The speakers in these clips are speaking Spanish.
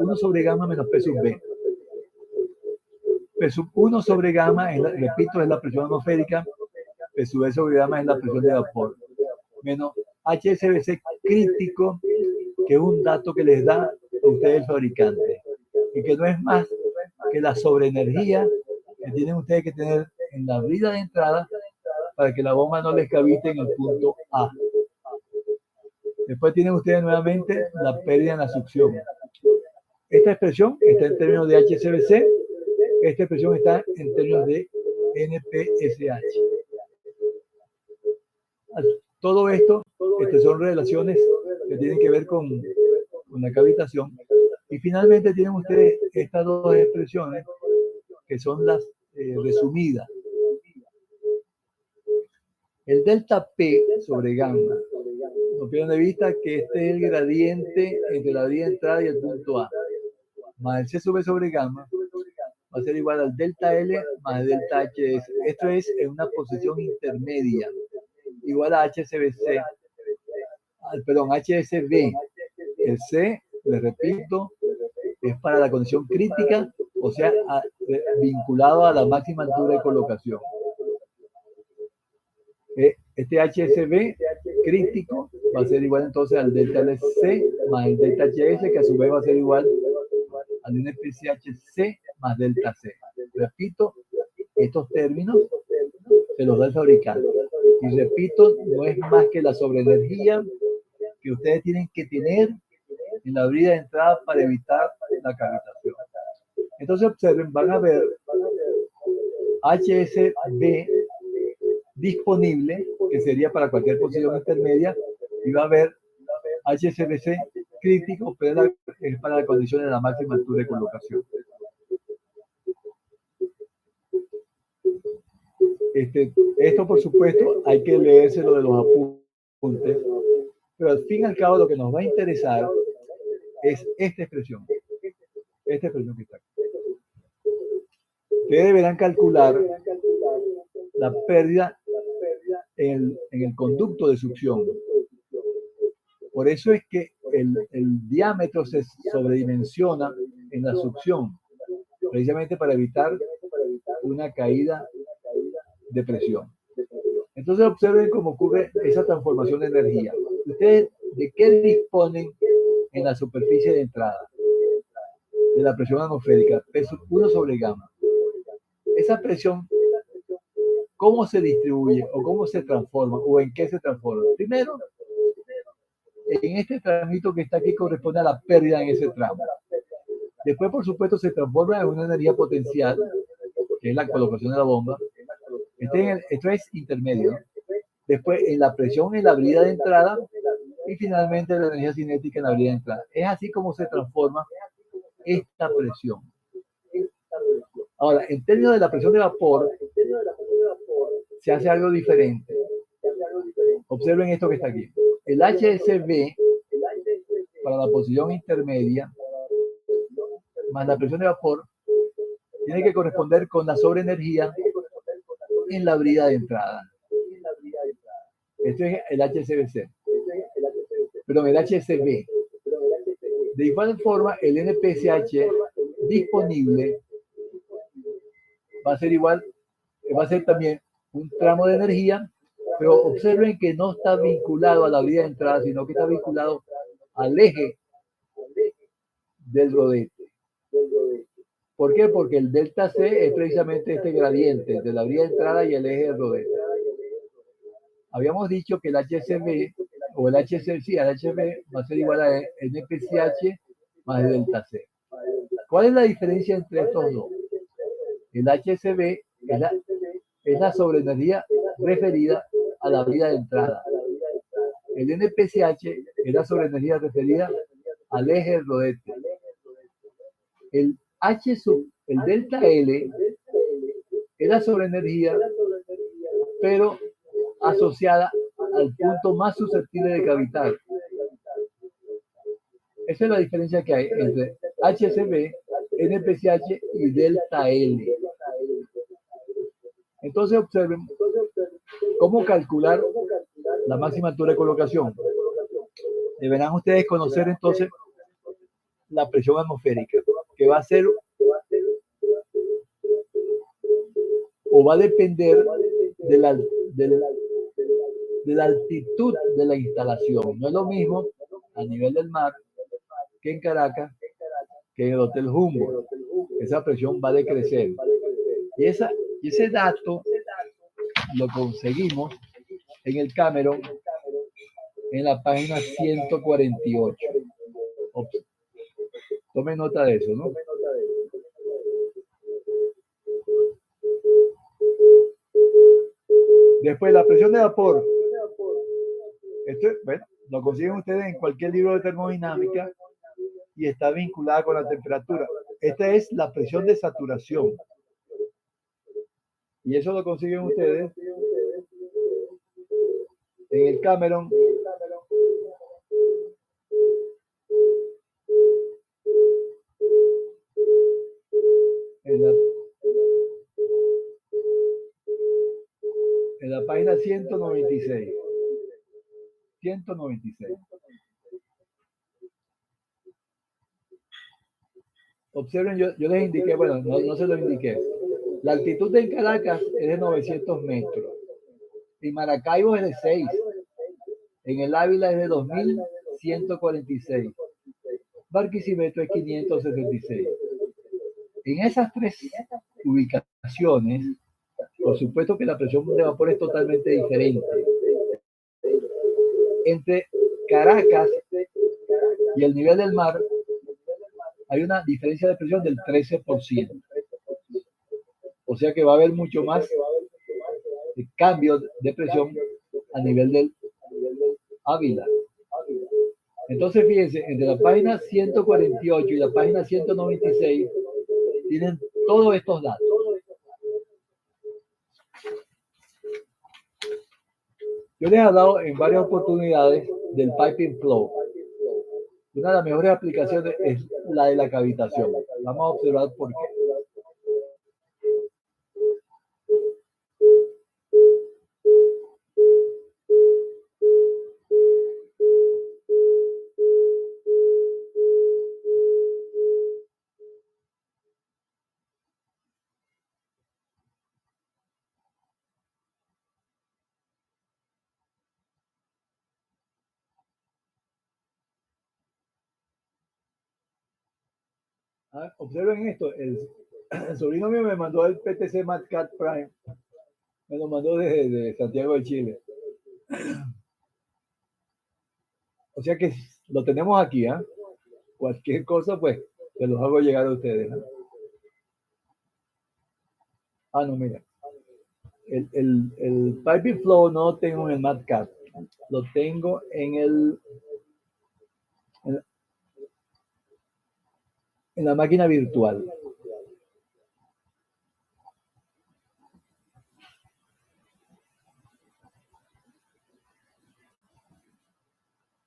1 sobre gamma menos P sub B. P sub 1 sobre gamma, repito, es la presión atmosférica. P sub B sobre gamma es la presión de vapor. Menos HSBC crítico, que es un dato que les da a ustedes el fabricante. Y que no es más que la sobreenergía que tienen ustedes que tener en la brida de entrada para que la bomba no les cavite en el punto A. Después tienen ustedes nuevamente la pérdida en la succión. Esta expresión está en términos de HCBC, esta expresión está en términos de NPSH. Todo esto son relaciones que tienen que ver con la cavitación. Y finalmente tienen ustedes estas dos expresiones que son las resumidas. El delta P sobre gamma. No pierdan de vista que este es el gradiente entre la vía de entrada y el punto A. Más el C sub B sobre gamma va a ser igual al delta L más el delta HS. Esto es en una posición intermedia, igual a HSBC, perdón, HSB. El C, les repito, es para la condición crítica, o sea, vinculado a la máxima altura de colocación. Este HSB crítico va a ser igual entonces al delta LC más el delta HS, que a su vez va a ser igual al NPCHC más delta C. Repito, estos términos se los da el fabricante. Y repito, no es más que la sobreenergía que ustedes tienen que tener en la brida de entrada para evitar la cavitación. Entonces observen, van a ver HSB disponible, que sería para cualquier posición intermedia, y va a haber HSBC crítico, pero es para la condición de la máxima altura de colocación. Esto, por supuesto, hay que leérselo de los apuntes, pero al fin y al cabo lo que nos va a interesar es esta expresión que está aquí. Ustedes deberán calcular la pérdida en el conducto de succión. Por eso es que el diámetro se sobredimensiona en la succión, precisamente para evitar una caída de presión. Entonces observen cómo ocurre esa transformación de energía. ¿Ustedes de qué disponen en la superficie de entrada? De la presión atmosférica, P1 sobre gamma. Esa presión, ¿cómo se distribuye o cómo se transforma o en qué se transforma? Primero, en este tramito que está aquí corresponde a la pérdida en ese tramo. Después, por supuesto, se transforma en una energía potencial, que es la colocación de la bomba. Esto es intermedio, ¿no? Después, en la presión en la brida de entrada y finalmente la energía cinética en la brida de entrada. Es así como se transforma esta presión. Ahora, en términos de la presión de vapor, se hace algo diferente. Observen esto que está aquí. El HSB para la posición intermedia más la presión de vapor tiene que corresponder con la sobreenergía en la brida de entrada. Esto es el HSBC. Perdón, el HSB. De igual forma, el NPSH disponible va a ser igual, va a ser también un tramo de energía, pero observen que no está vinculado a la brida de entrada, sino que está vinculado al eje del rodete. ¿Por qué? Porque el delta C es precisamente este gradiente entre la brida de entrada y el eje del rodete. Habíamos dicho que el HSB o el HSB, sí, el HSB va a ser igual a NPCH más el delta C. ¿Cuál es la diferencia entre estos dos? El HSB es la sobreenergía referida a la brida de entrada. El NPCH es la sobreenergía referida al eje del rodete. El delta L es la sobreenergía, pero asociada al punto más susceptible de cavitar. Esa es la diferencia que hay entre HSB, NPCH y delta L. Entonces observen cómo calcular la máxima altura de colocación. Deberán ustedes conocer entonces la presión atmosférica, que va a ser o va a depender de de la altitud de la instalación. No es lo mismo a nivel del mar que en Caracas, que en el Hotel Humboldt. Esa presión va a decrecer. Y ese dato lo conseguimos en el Cameron en la página 148. Tome nota de eso, ¿no? Después, la presión de vapor. Esto, bueno, lo consiguen ustedes en cualquier libro de termodinámica y está vinculada con la temperatura. Esta es la presión de saturación. Y eso lo consiguen ustedes en el Cameron en la página 196. 196. Observen, yo les indiqué, bueno, no se lo indiqué. La altitud en Caracas es de 900 metros. En Maracaibo es de 6. En el Ávila es de 2146. Barquisimeto es 566. En esas tres ubicaciones, por supuesto que la presión de vapor es totalmente diferente. Entre Caracas y el nivel del mar hay una diferencia de presión del 13%. O sea que va a haber mucho más cambio de presión a nivel del Ávila. Entonces, fíjense, entre la página 148 y la página 196 tienen todos estos datos. Yo les he hablado en varias oportunidades del piping flow. Una de las mejores aplicaciones es la de la cavitación. Vamos a observar por qué. Observen esto, el sobrino mío me mandó el PTC MatCat Prime, me lo mandó desde Santiago de Chile. O sea que lo tenemos aquí, ¿eh? Cualquier cosa, pues, se los hago llegar a ustedes. No, mira. El Piping Flow no lo tengo en el MatCat, lo tengo en la máquina virtual.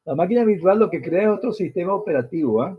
La máquina virtual lo que crea es otro sistema operativo, ¿eh?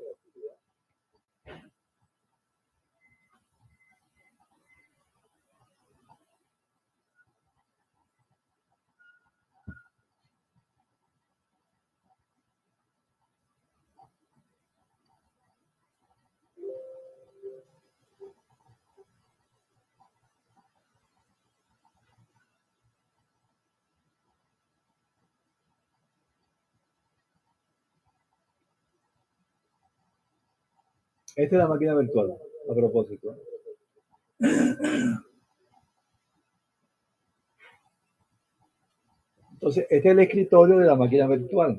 Esta es la máquina virtual, a propósito. Entonces, este es el escritorio de la máquina virtual.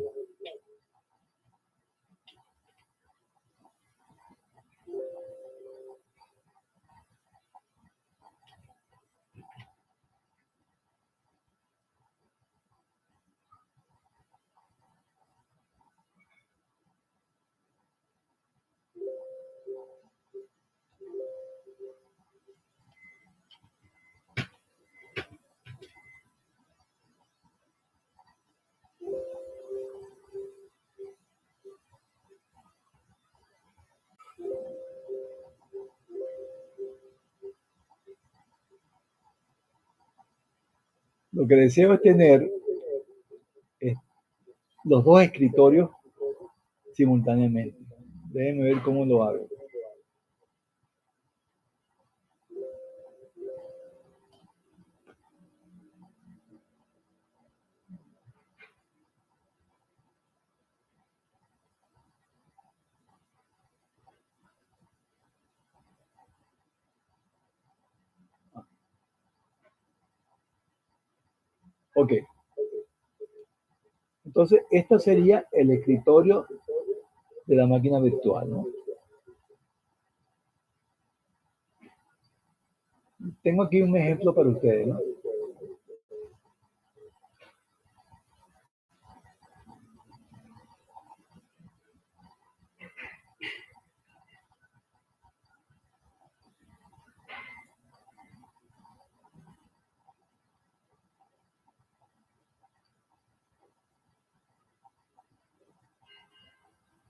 Lo que deseo es tener los dos escritorios simultáneamente. Déjenme ver cómo lo hago. Ok. Entonces, este sería el escritorio de la máquina virtual, ¿no? Tengo aquí un ejemplo para ustedes, ¿no?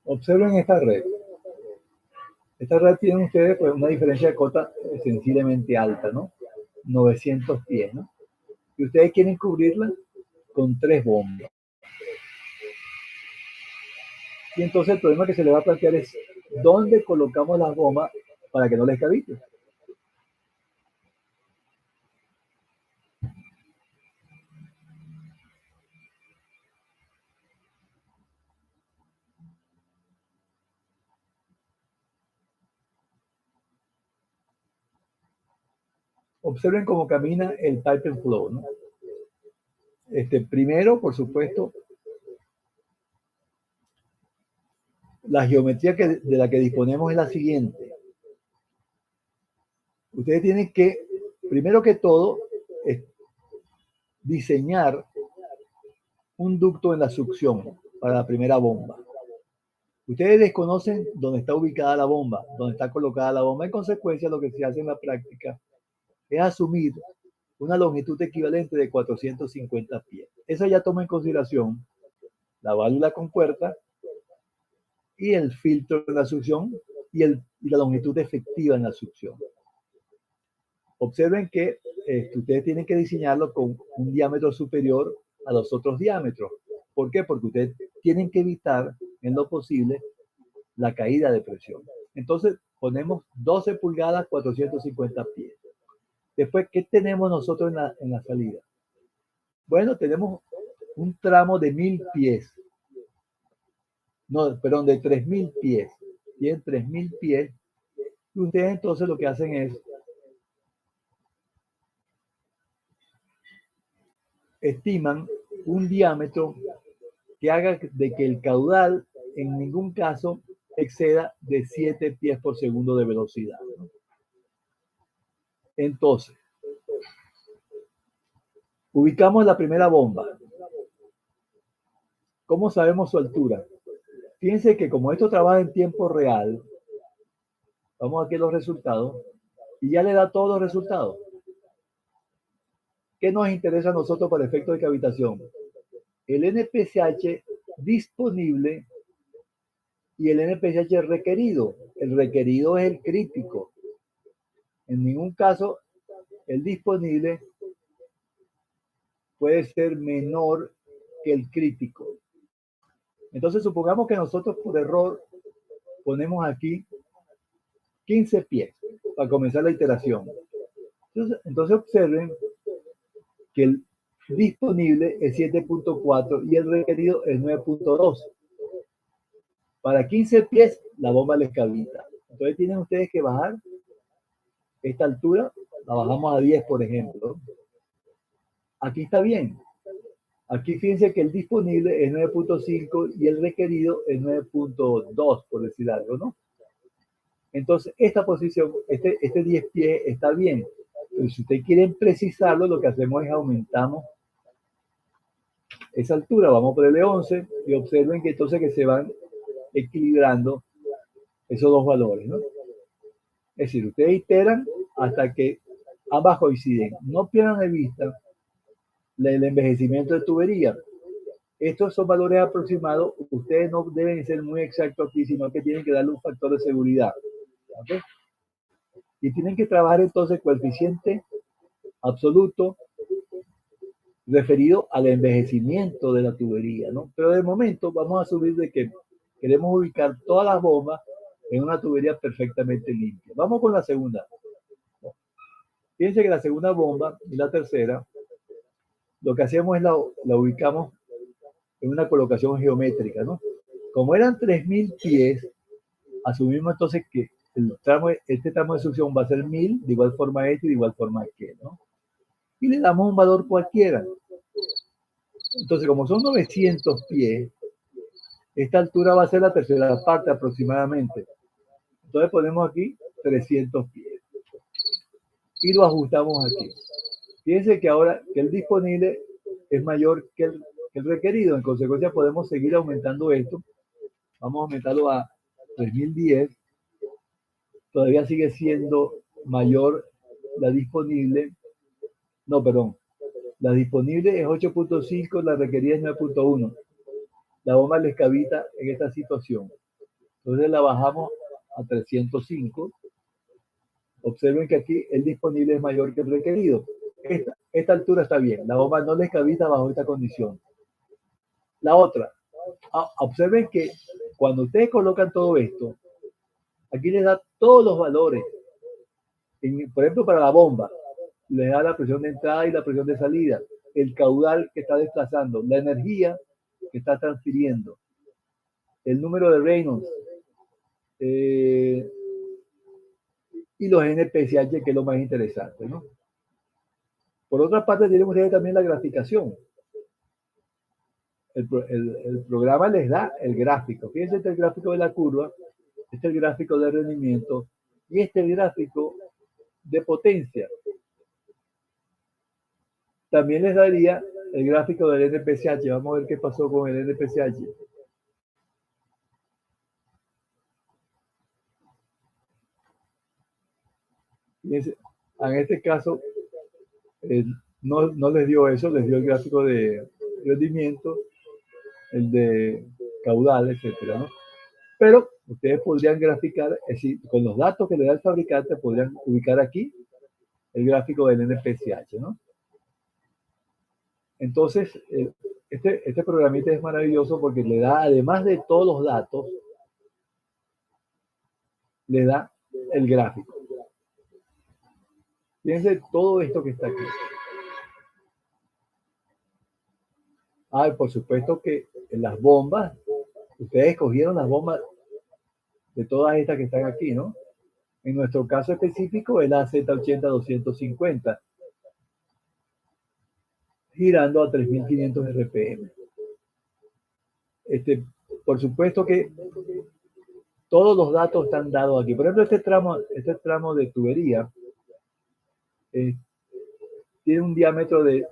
Observen esta red. Esta red tiene ustedes pues, una diferencia de cota sensiblemente alta, ¿no? 900 pies, ¿no? Y ustedes quieren cubrirla con 3 bombas. Y entonces el problema que se le va a plantear es dónde colocamos las bombas para que no les cavite. Observen cómo camina el pipe and flow, ¿no? Primero, por supuesto, la geometría de la que disponemos es la siguiente. Ustedes tienen que, primero que todo, diseñar un ducto en la succión para la primera bomba. Ustedes desconocen dónde está ubicada la bomba, dónde está colocada la bomba. En consecuencia, lo que se hace en la práctica es asumir una longitud equivalente de 450 pies. Eso ya toma en consideración la válvula compuerta y el filtro en la succión y la longitud efectiva en la succión. Observen que ustedes tienen que diseñarlo con un diámetro superior a los otros diámetros. ¿Por qué? Porque ustedes tienen que evitar en lo posible la caída de presión. Entonces ponemos 12 pulgadas, 450 pies. Después, ¿qué tenemos nosotros en la salida? Bueno, tenemos un tramo de 1000 pies. No, perdón, de 3000 pies. Tienen 3000 pies. Y ustedes entonces lo que hacen es estiman un diámetro que haga de que el caudal en ningún caso exceda de 7 pies por segundo de velocidad, ¿no? Entonces, ubicamos la primera bomba. ¿Cómo sabemos su altura? Fíjense que como esto trabaja en tiempo real, vamos aquí a los resultados, y ya le da todos los resultados. ¿Qué nos interesa a nosotros para efectos de cavitación? El NPCH disponible y el NPCH requerido. El requerido es el crítico. En ningún caso el disponible puede ser menor que el crítico. Entonces supongamos que nosotros por error ponemos aquí 15 pies para comenzar la iteración. Entonces observen que el disponible es 7.4 y el requerido es 9.2. Para 15 pies la bomba les cavita. Entonces tienen ustedes que bajar esta altura, la bajamos a 10 por ejemplo. Aquí está bien. Aquí fíjense que el disponible es 9.5 y el requerido es 9.2, por decir algo, ¿no? Entonces, esta posición, este 10 pies está bien. Pero si ustedes quieren precisarlo, lo que hacemos es aumentamos esa altura. Vamos a ponerle 11 y observen que entonces que se van equilibrando esos dos valores, ¿no? Es decir, ustedes iteran hasta que ambas coinciden. No pierdan de vista el envejecimiento de tubería. Estos son valores aproximados. Ustedes no deben ser muy exactos aquí, sino que tienen que darle un factor de seguridad. ¿Okay? Y tienen que trabajar entonces coeficiente absoluto referido al envejecimiento de la tubería, ¿no? Pero de momento vamos a subir de que queremos ubicar todas las bombas en una tubería perfectamente limpia. Vamos con la segunda. Fíjense que la segunda bomba y la tercera, lo que hacemos es la ubicamos en una colocación geométrica, ¿no? Como eran 3000 pies, asumimos entonces que este tramo de succión va a ser 1000, de igual forma este y de igual forma aquel, ¿no? Y le damos un valor cualquiera. Entonces, como son 900 pies, esta altura va a ser la tercera parte aproximadamente. Entonces ponemos aquí 300 pies y lo ajustamos aquí. Fíjense que ahora que el disponible es mayor que el requerido. En consecuencia, podemos seguir aumentando esto. Vamos a aumentarlo a 3010. Todavía sigue siendo mayor la disponible. No, perdón. La disponible es 8.5, la requerida es 9.1. La bomba les cabita en esta situación. Entonces la bajamos a 305. Observen que aquí el disponible es mayor que el requerido. Esta altura está bien. La bomba no les cabita bajo esta condición. La otra, observen que cuando ustedes colocan todo esto, aquí les da todos los valores. Por ejemplo, para la bomba, les da la presión de entrada y la presión de salida, el caudal que está desplazando, la energía que está transfiriendo, el número de Reynolds y los NPCH, que es lo más interesante, ¿no? Por otra parte, tienen ustedes también la graficación. El programa les da el gráfico. Fíjense, este es el gráfico de la curva, este es el gráfico de rendimiento y este es el gráfico de potencia. También les daría el gráfico del NPCH. Vamos a ver qué pasó con el NPCH. Fíjense, en este caso, no les dio eso, les dio el gráfico de rendimiento, el de caudal, etcétera, ¿no? Pero ustedes podrían graficar, es decir, con los datos que le da el fabricante, podrían ubicar aquí el gráfico del NPCH, ¿no? Entonces, este programita es maravilloso porque le da, además de todos los datos, le da el gráfico. Fíjense todo esto que está aquí. Por supuesto que en las bombas, ustedes escogieron las bombas de todas estas que están aquí, ¿no? En nuestro caso específico es la Z80-250, girando a 3500 RPM. Por supuesto que todos los datos están dados aquí. Por ejemplo, este tramo de tubería tiene un diámetro de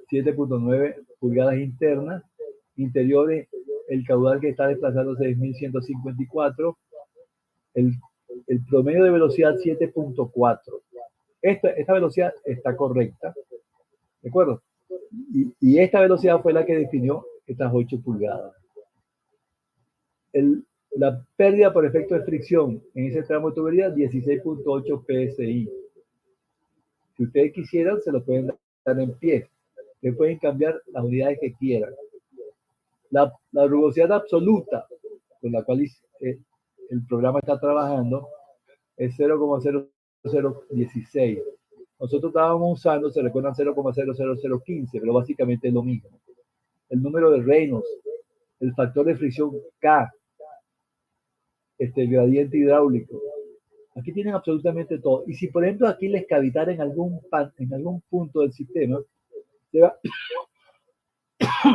7.9 pulgadas internas, interiores, el caudal que está desplazándose es 1154, el promedio de velocidad 7.4. Esta velocidad está correcta, ¿de acuerdo? Y esta velocidad fue la que definió estas 8 pulgadas. La pérdida por efecto de fricción en ese tramo de tubería, 16.8 PSI. Si ustedes quisieran, se lo pueden dar en pies. Ustedes pueden cambiar las unidades que quieran. La rugosidad absoluta con la cual el programa está trabajando es 0,0016. Nosotros estábamos usando, se recuerdan, 0,00015, pero básicamente es lo mismo. El número de Reynolds, el factor de fricción K, gradiente hidráulico. Aquí tienen absolutamente todo. Y si, por ejemplo, aquí les cavitara en algún punto del sistema,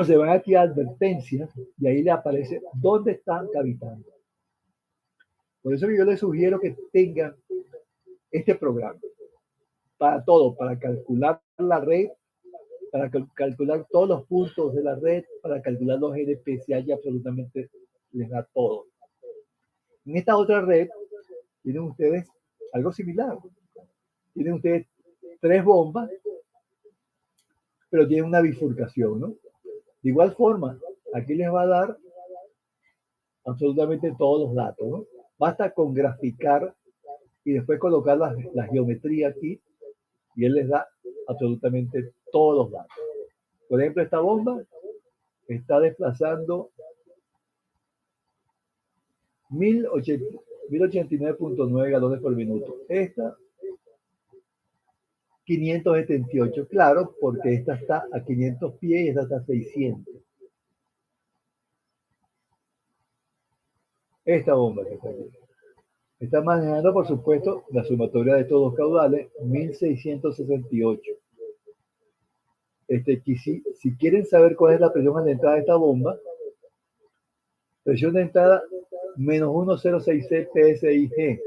se van aquí a advertencias y ahí le aparece dónde están cavitando. Por eso yo les sugiero que tengan este programa para todo, para calcular la red, para calcular todos los puntos de la red, para calcular los NPCH, absolutamente les da todo. En esta otra red tienen ustedes algo similar. Tienen ustedes 3 bombas, pero tienen una bifurcación, ¿no? De igual forma, aquí les va a dar absolutamente todos los datos, ¿no? Basta con graficar y después colocar la geometría aquí y él les da absolutamente todos los datos. Por ejemplo, esta bomba está desplazando 1089.9 galones por minuto. Esta, 578, claro, porque esta está a 500 pies y esta está a 600. Esta bomba que está aquí. Está manejando, por supuesto, la sumatoria de estos dos caudales, 1668. Si quieren saber cuál es la presión de entrada de esta bomba, presión de entrada menos 1066 PSIG.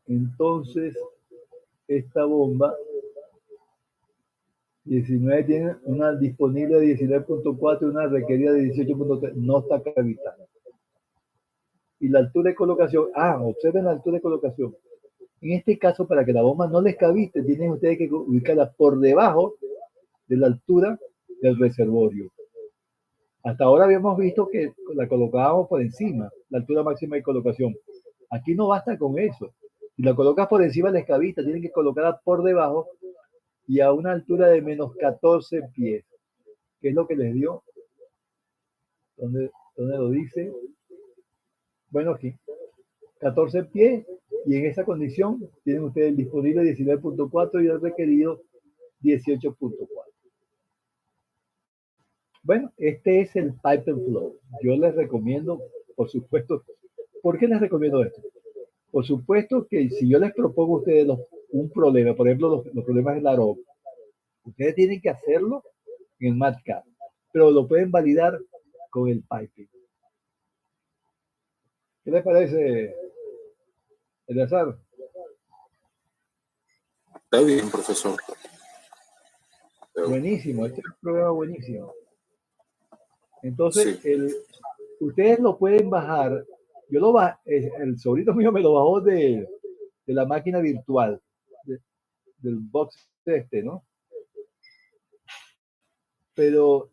Entonces, esta bomba 19 tiene una disponible de 19.4 y una requerida de 18.3. No está cavitando. Y la altura de colocación, observen la altura de colocación. En este caso, para que la bomba no les cavite, tienen ustedes que ubicarla por debajo de la altura del reservorio. Hasta ahora habíamos visto que la colocábamos por encima, la altura máxima de colocación. Aquí no basta con eso. Si la colocas por encima, les cavita, tienen que colocarla por debajo y a una altura de menos 14 pies. ¿Qué es lo que les dio? ¿Dónde lo dice? Bueno, aquí. 14 pies y en esa condición tienen ustedes el disponible 19.4 y el requerido 18.4. Bueno, este es el Pipe and Flow. Yo les recomiendo, por supuesto, ¿por qué les recomiendo esto? Por supuesto que si yo les propongo a ustedes un problema, por ejemplo, los problemas del AROC, ustedes tienen que hacerlo en el MATCAP, pero lo pueden validar con el piping. ¿Qué les parece, Eleazar? Está bien, profesor. Buenísimo, este es un programa buenísimo. Entonces, sí. Ustedes lo pueden bajar. Yo lo bajé, el sobrino mío me lo bajó de la máquina virtual, del box ¿no? Pero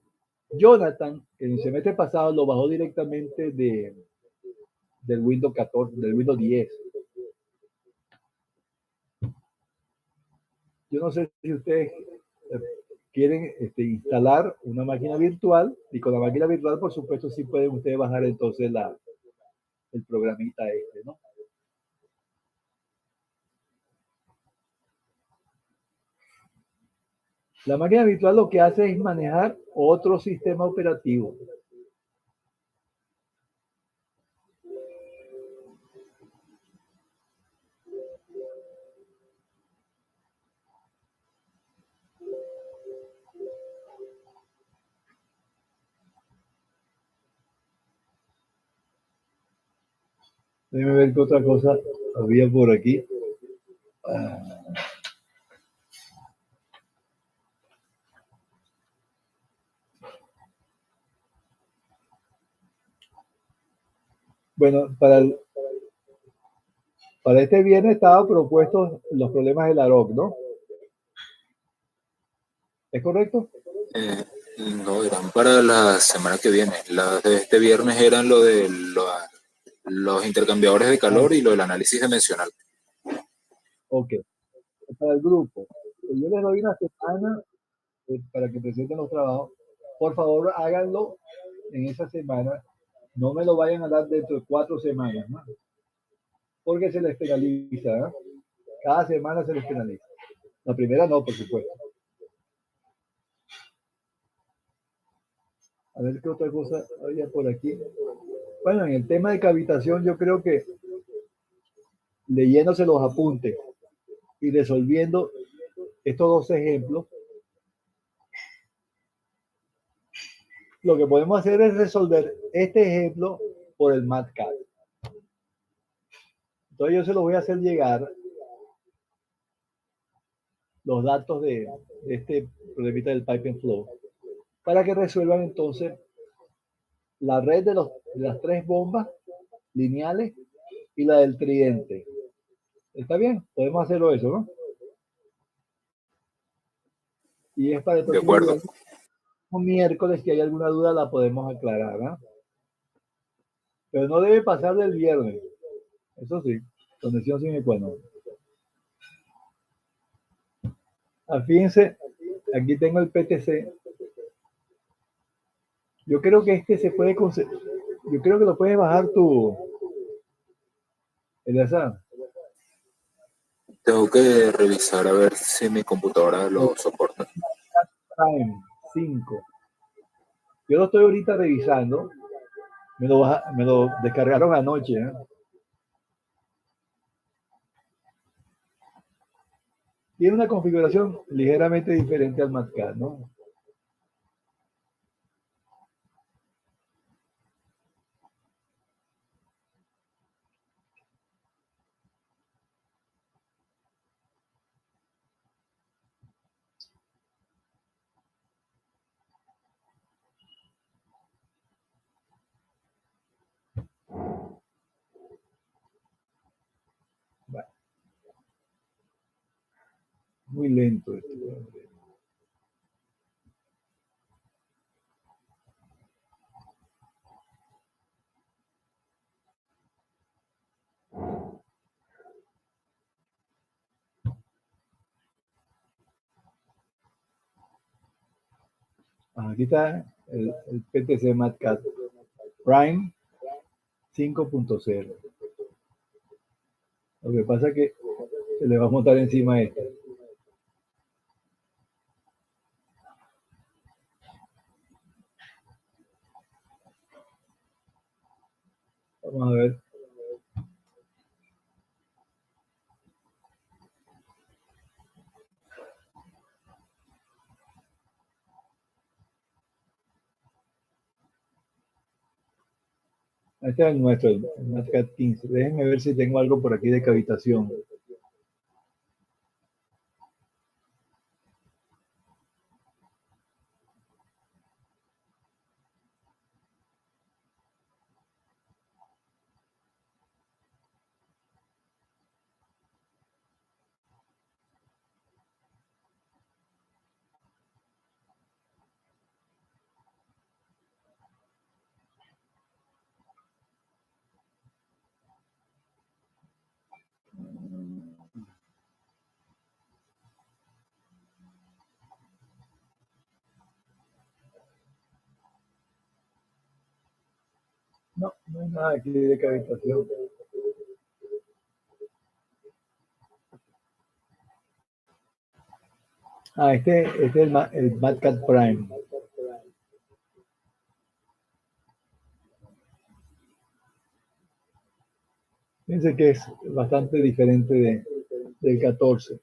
Jonathan, el semestre pasado, lo bajó directamente del Windows 14, del Windows 10. Yo no sé si ustedes quieren instalar una máquina virtual, y con la máquina virtual, por supuesto, sí pueden ustedes bajar entonces el programita ¿no? La máquina virtual lo que hace es manejar otro sistema operativo. Déjenme ver qué otra cosa había por aquí. Bueno, para este viernes estaban propuestos los problemas del AROC, ¿no? ¿Es correcto? No, eran para la semana que viene. Las de este viernes eran lo de los intercambiadores de calor y lo del análisis dimensional. Ok. Para el grupo, yo les doy una semana para que presenten los trabajos. Por favor, háganlo en esa semana. No me lo vayan a dar dentro de 4 semanas, ¿no? Porque se les penaliza, ¿no? Cada semana se les penaliza. La primera no, por supuesto. A ver qué otra cosa había por aquí. Bueno, en el tema de cavitación, yo creo que leyéndose los apuntes y resolviendo estos dos ejemplos, lo que podemos hacer es resolver este ejemplo por el MATCAD. Entonces yo se los voy a hacer llegar los datos de este problemita del Pipe and Flow para que resuelvan entonces la red de las 3 bombas lineales y la del tridente. ¿Está bien? Podemos hacerlo eso, ¿no? Y es para el próximo miércoles, si hay alguna duda la podemos aclarar, ¿no? Pero no debe pasar del viernes. Eso sí, condición sine qua non. Fíjense, aquí tengo el PTC. Yo creo que este se puede, yo creo que lo puedes bajar tú, el azar. Tengo que revisar a ver si mi computadora El lo soporta. Prime 5. Yo lo estoy ahorita revisando. Me lo descargaron anoche. ¿Eh? Tiene una configuración ligeramente diferente al MatCat, ¿no? Bueno, muy lento esto. Aquí está el PTC MatCat Prime 5.0. Lo que pasa es que se le va a montar encima a este. Vamos a ver. Este es el nuestro, el MatCat 15. Déjenme ver si tengo algo por aquí de cavitación. No, no hay nada aquí de cavitación. Este es el MatCat Prime. Fíjense que es bastante diferente del 14.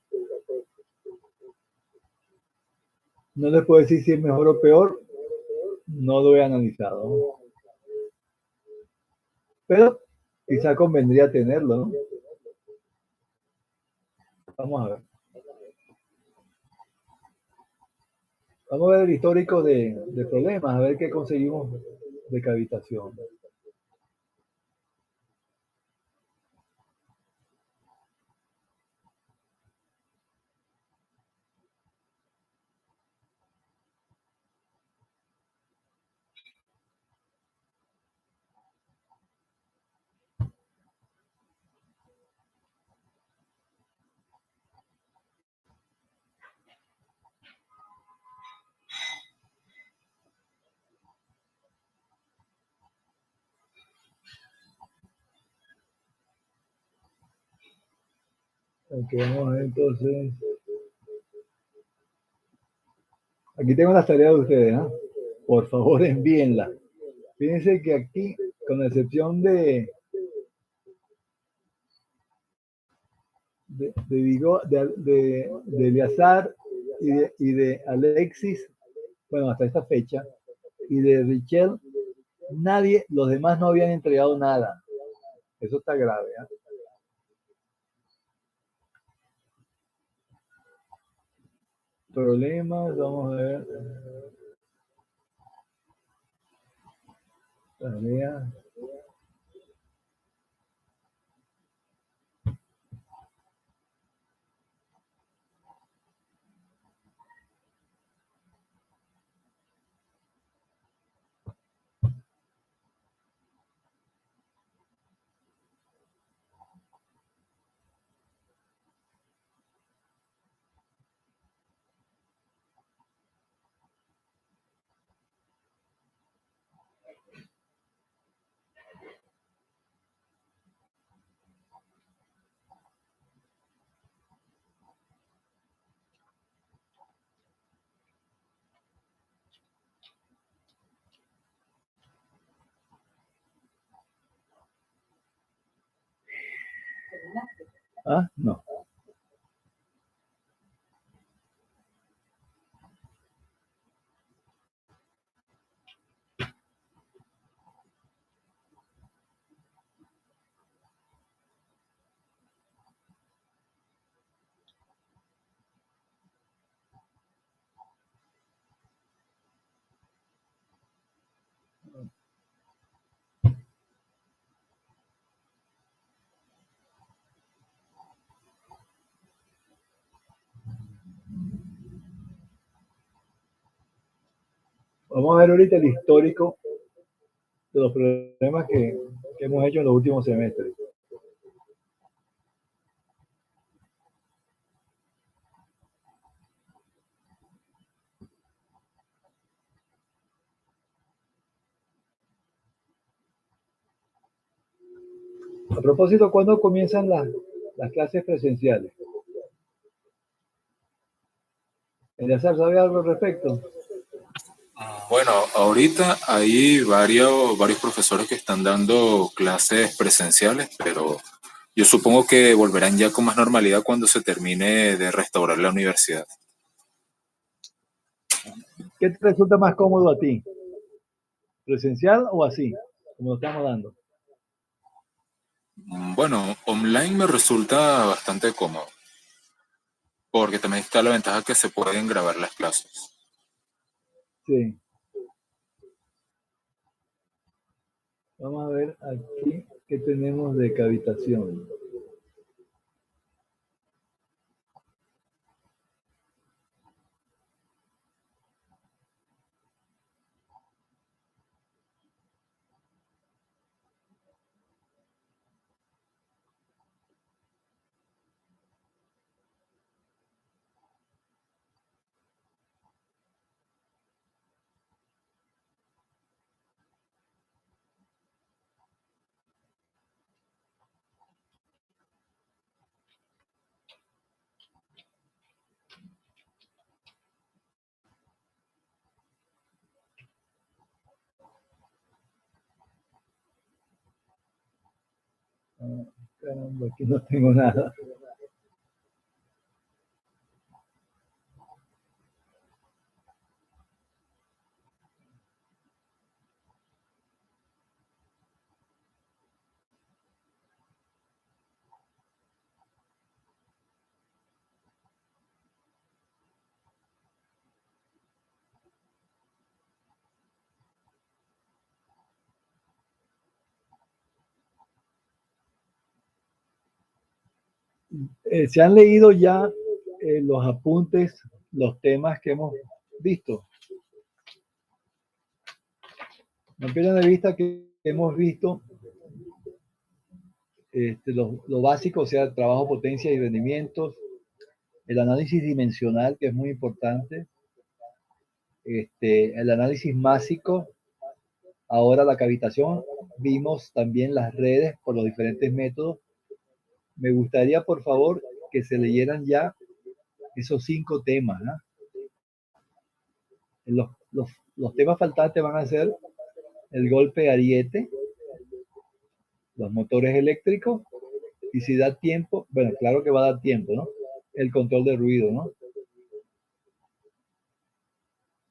No les puedo decir si es mejor o peor, no lo he analizado. Pero quizá convendría tenerlo, ¿no? Vamos a ver. Vamos a ver el histórico de problemas, a ver qué conseguimos de cavitación. Ok, vamos a ver entonces. Aquí tengo las tareas de ustedes, ¿eh? Por favor, envíenlas. Fíjense que aquí, con excepción de Eleazar y de Alexis, bueno, hasta esta fecha, y de Richel, nadie, los demás no habían entregado nada. Eso está grave. ¿Eh? Problemas, vamos a ver. Tareas. Ah, no. Vamos a ver ahorita el histórico de los problemas que hemos hecho en los últimos semestres. A propósito, ¿cuándo comienzan las clases presenciales? ¿Eleazar sabe algo al respecto? Bueno, ahorita hay varios profesores que están dando clases presenciales, pero yo supongo que volverán ya con más normalidad cuando se termine de restaurar la universidad. ¿Qué te resulta más cómodo a ti? ¿Presencial o así, como lo estamos dando? Bueno, online me resulta bastante cómodo, porque también está la ventaja que se pueden grabar las clases. Sí. Vamos a ver aquí qué tenemos de cavitación. Ah, caramba, aquí no tengo nada. ¿Se han leído ya los apuntes, los temas que hemos visto? No pierdan de vista que hemos visto lo básico, o sea, trabajo, potencia y rendimientos, el análisis dimensional, que es muy importante, el análisis másico, ahora la cavitación, vimos también las redes por los diferentes métodos. Me gustaría, por favor, que se leyeran ya esos 5 temas, ¿no? Los temas faltantes van a ser el golpe ariete, los motores eléctricos, y si da tiempo, bueno, claro que va a dar tiempo, ¿no? El control de ruido, ¿no?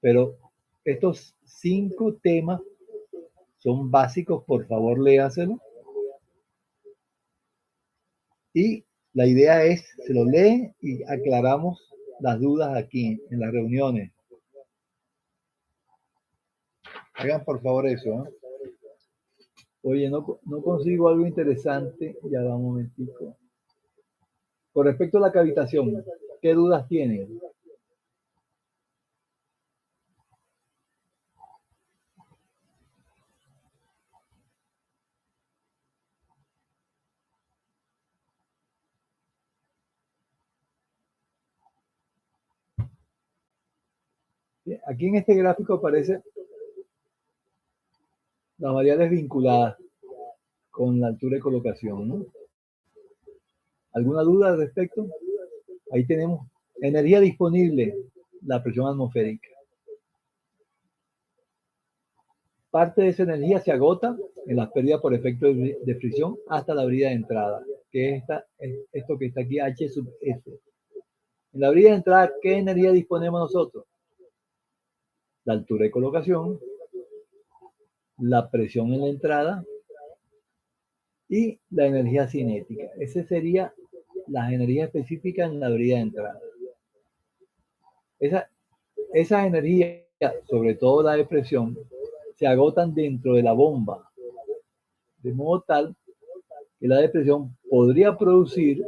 Pero estos 5 temas son básicos, por favor, léaselo. Y la idea es, se lo leen y aclaramos las dudas aquí en las reuniones. Hagan por favor eso, ¿no? Oye, no consigo algo interesante. Ya da un momentico. Con respecto a la cavitación, ¿qué dudas tienen? Aquí en este gráfico aparecen las variables vinculadas con la altura de colocación, ¿no? ¿Alguna duda al respecto? Ahí tenemos energía disponible, la presión atmosférica. Parte de esa energía se agota en las pérdidas por efecto de fricción hasta la brida de entrada. que es esto que está aquí, H sub S. En la brida de entrada, ¿qué energía disponemos nosotros? La altura de colocación, la presión en la entrada y la energía cinética. Esa sería las energías específicas en la brida de entrada. Esas energías, sobre todo la de presión, se agotan dentro de la bomba, de modo tal que la depresión podría producir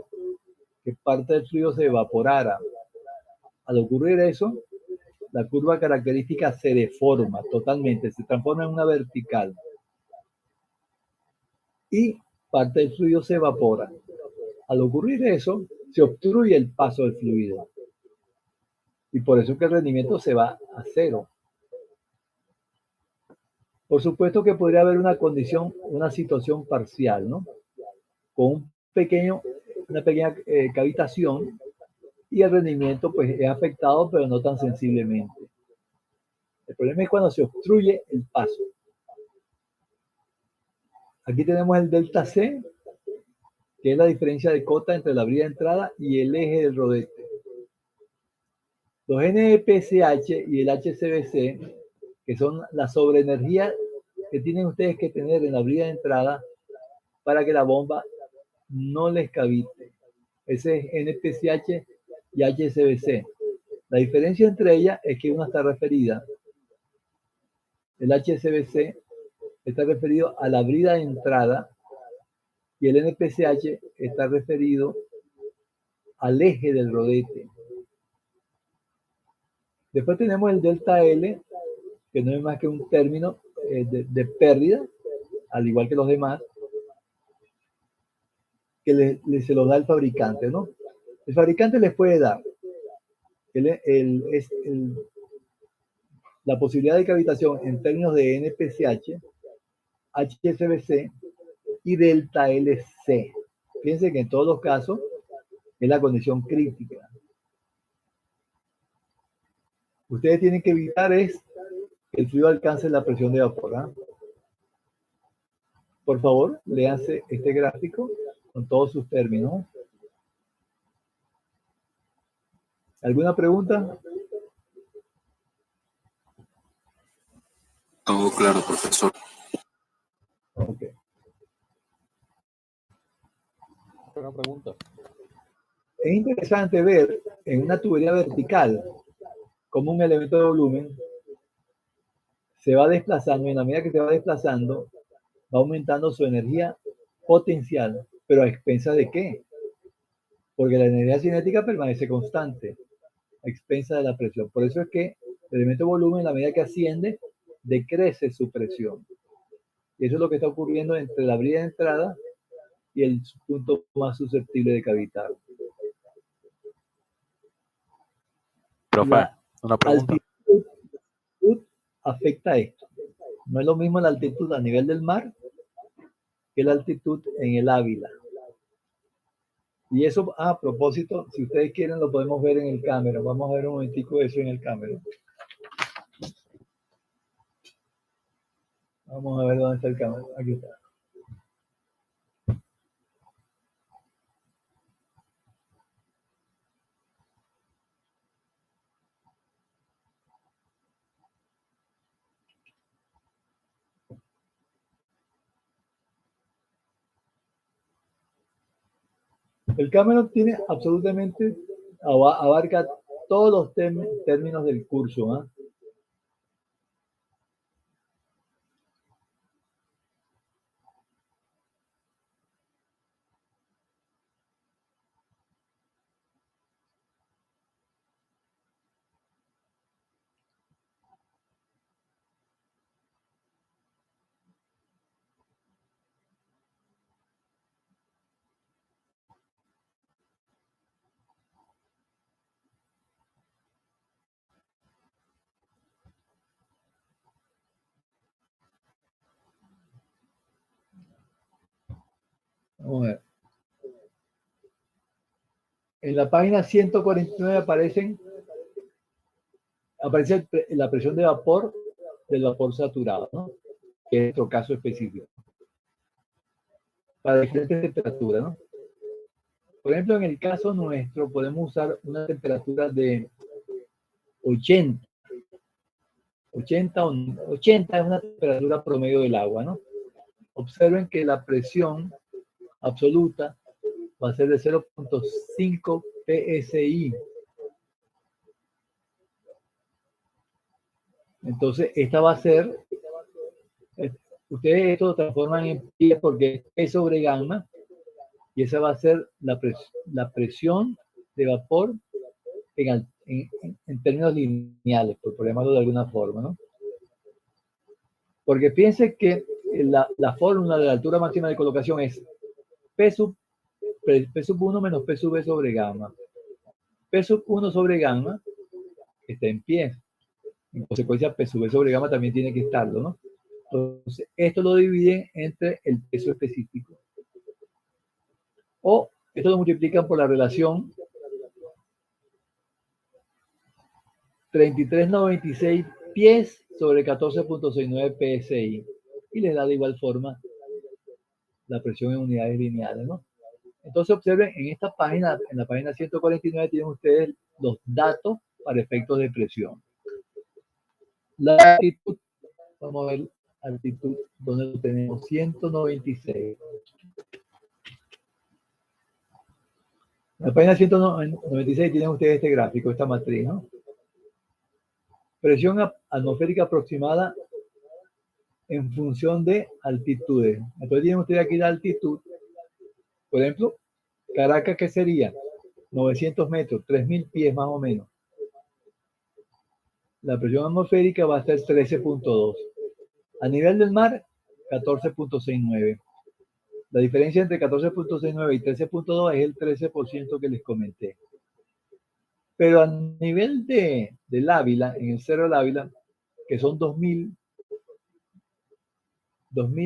que parte del fluido se evaporara. Al ocurrir eso, la curva característica se deforma totalmente, se transforma en una vertical y parte del fluido se evapora. Al ocurrir eso, se obstruye el paso del fluido y por eso es que el rendimiento se va a cero. Por supuesto que podría haber una condición, una situación parcial, ¿no? Con una pequeña cavitación y el rendimiento pues es afectado, pero no tan sensiblemente. El problema es cuando se obstruye el paso. Aquí tenemos el delta C, que es la diferencia de cota entre la brida de entrada y el eje del rodete. Los NPCH y el HCBC, que son la sobreenergía que tienen ustedes que tener en la brida de entrada para que la bomba no les cavite. Ese es NPCH y HCBC. La diferencia entre ellas es que una está referida, el HCBC está referido a la brida de entrada y el NPCH está referido al eje del rodete. Después tenemos el delta L, que no es más que un término de pérdida, al igual que los demás, que se los da el fabricante, ¿no? El fabricante les puede dar la posibilidad de cavitación en términos de NPCH, HSBC y delta LC. Fíjense que en todos los casos es la condición crítica. Ustedes tienen que evitar es que el fluido alcance la presión de vapor. ¿Ah? Por favor, léanse este gráfico con todos sus términos. ¿Alguna pregunta? Todo claro, profesor. Ok. Una pregunta. Es interesante ver en una tubería vertical cómo un elemento de volumen se va desplazando y en la medida que se va desplazando va aumentando su energía potencial, pero a expensas de qué? Porque la energía cinética permanece constante, a expensas de la presión. Por eso es que el elemento de volumen, en la medida que asciende, decrece su presión. Y eso es lo que está ocurriendo entre la brida de entrada y el punto más susceptible de cavitar. Profe, una pregunta. Altitud afecta esto. No es lo mismo la altitud a nivel del mar que la altitud en el Ávila. Y eso, a propósito, si ustedes quieren lo podemos ver en el cámara. Vamos a ver un momentico eso en el cámara. Vamos a ver dónde está el cámara. Aquí está. El Cameron tiene absolutamente, abarca todos los términos del curso. ¿Eh? Vamos a ver. En la página 149 aparece la presión de vapor del vapor saturado, ¿no? Que es nuestro caso específico. Para diferentes temperaturas, ¿no? Por ejemplo, en el caso nuestro, podemos usar una temperatura de 80. 80 es una temperatura promedio del agua, ¿no? Observen que la presión absoluta va a ser de 0.5 psi. Entonces, esta va a ser, ustedes esto lo transforman en pie porque es P sobre gamma, y esa va a ser la presión de vapor en términos lineales, por llamarlo de alguna forma, ¿no? Porque piense que la fórmula de la altura máxima de colocación es P sub 1 menos P sub B sobre gamma. P sub 1 sobre gamma está en pie. En consecuencia, P sub B sobre gamma también tiene que estarlo, ¿no? Entonces, esto lo divide entre el peso específico. O esto lo multiplican por la relación 3396 pies sobre 14.69 psi. Y les da de igual forma la presión en unidades lineales, ¿no? Entonces observen, en esta página, en la página 149, tienen ustedes los datos para efectos de presión. La altitud, vamos a ver altitud, donde lo tenemos, 196. En la página 196 tienen ustedes este gráfico, esta matriz, ¿no? Presión atmosférica aproximada en función de altitudes. Entonces tienen ustedes aquí la altitud. Por ejemplo, Caracas, ¿qué sería? 900 metros, 3000 pies más o menos. La presión atmosférica va a ser 13.2. A nivel del mar, 14.69. La diferencia entre 14.69 y 13.2 es el 13% que les comenté. Pero a nivel del Ávila, en el Cerro del Ávila, que son 2000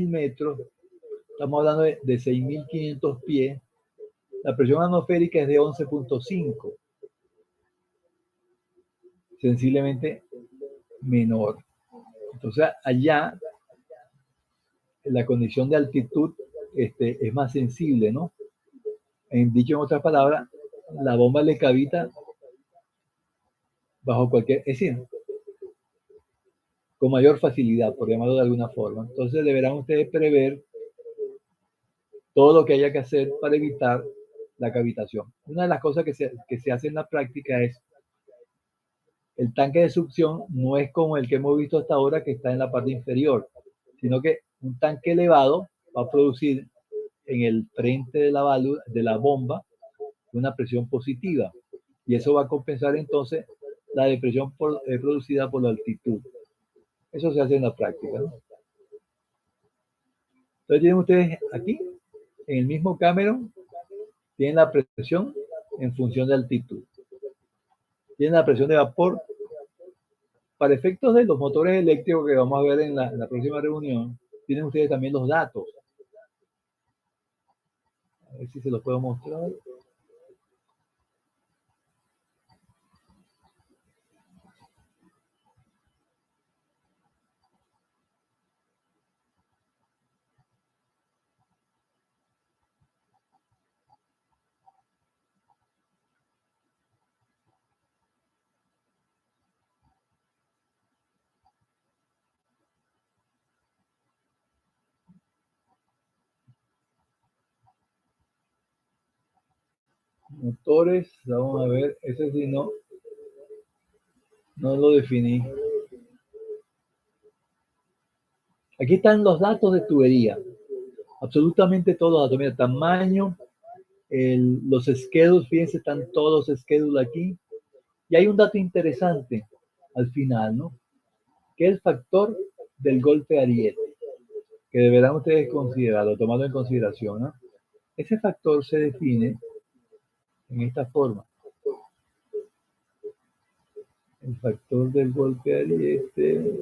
metros, estamos hablando de 6500 pies, la presión atmosférica es de 11.5, sensiblemente menor. Entonces, allá, la condición de altitud es más sensible, ¿no? Dicho en otras palabras, la bomba le cavita bajo cualquier, es decir, con mayor facilidad, por llamarlo de alguna forma. Entonces deberán ustedes prever todo lo que haya que hacer para evitar la cavitación. Una de las cosas que se hace en la práctica es el tanque de succión no es como el que hemos visto hasta ahora, que está en la parte inferior, sino que un tanque elevado va a producir en el frente de la bomba una presión positiva, y eso va a compensar entonces la depresión producida por la altitud. Eso se hace en la práctica, ¿no? Entonces tienen ustedes aquí, en el mismo Cameron, tienen la presión en función de altitud. Tienen la presión de vapor. Para efectos de los motores eléctricos que vamos a ver en la próxima reunión, tienen ustedes también los datos. A ver si se los puedo mostrar. Motores, vamos a ver, ese sí no lo definí. Aquí están los datos de tubería, absolutamente todos los datos. Mira, tamaño, los schedules, fíjense, están todos los schedules aquí. Y hay un dato interesante al final, ¿no? Que es el factor del golpe ariete, que deberán ustedes considerarlo, tomarlo en consideración, ¿no? Ese factor se define en esta forma. El factor del golpe ariete.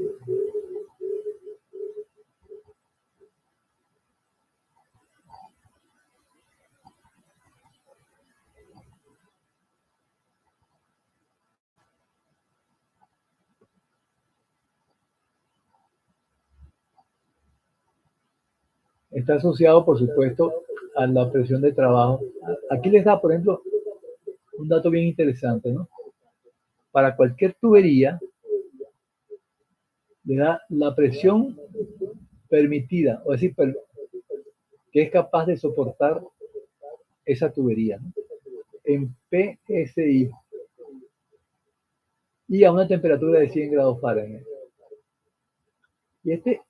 Está asociado, por supuesto, a la presión de trabajo. Aquí les da, por ejemplo, un dato bien interesante, ¿no? Para cualquier tubería, le da la presión permitida, o decir, que es capaz de soportar esa tubería, ¿no? En PSI y a una temperatura de 100 grados Fahrenheit. Y este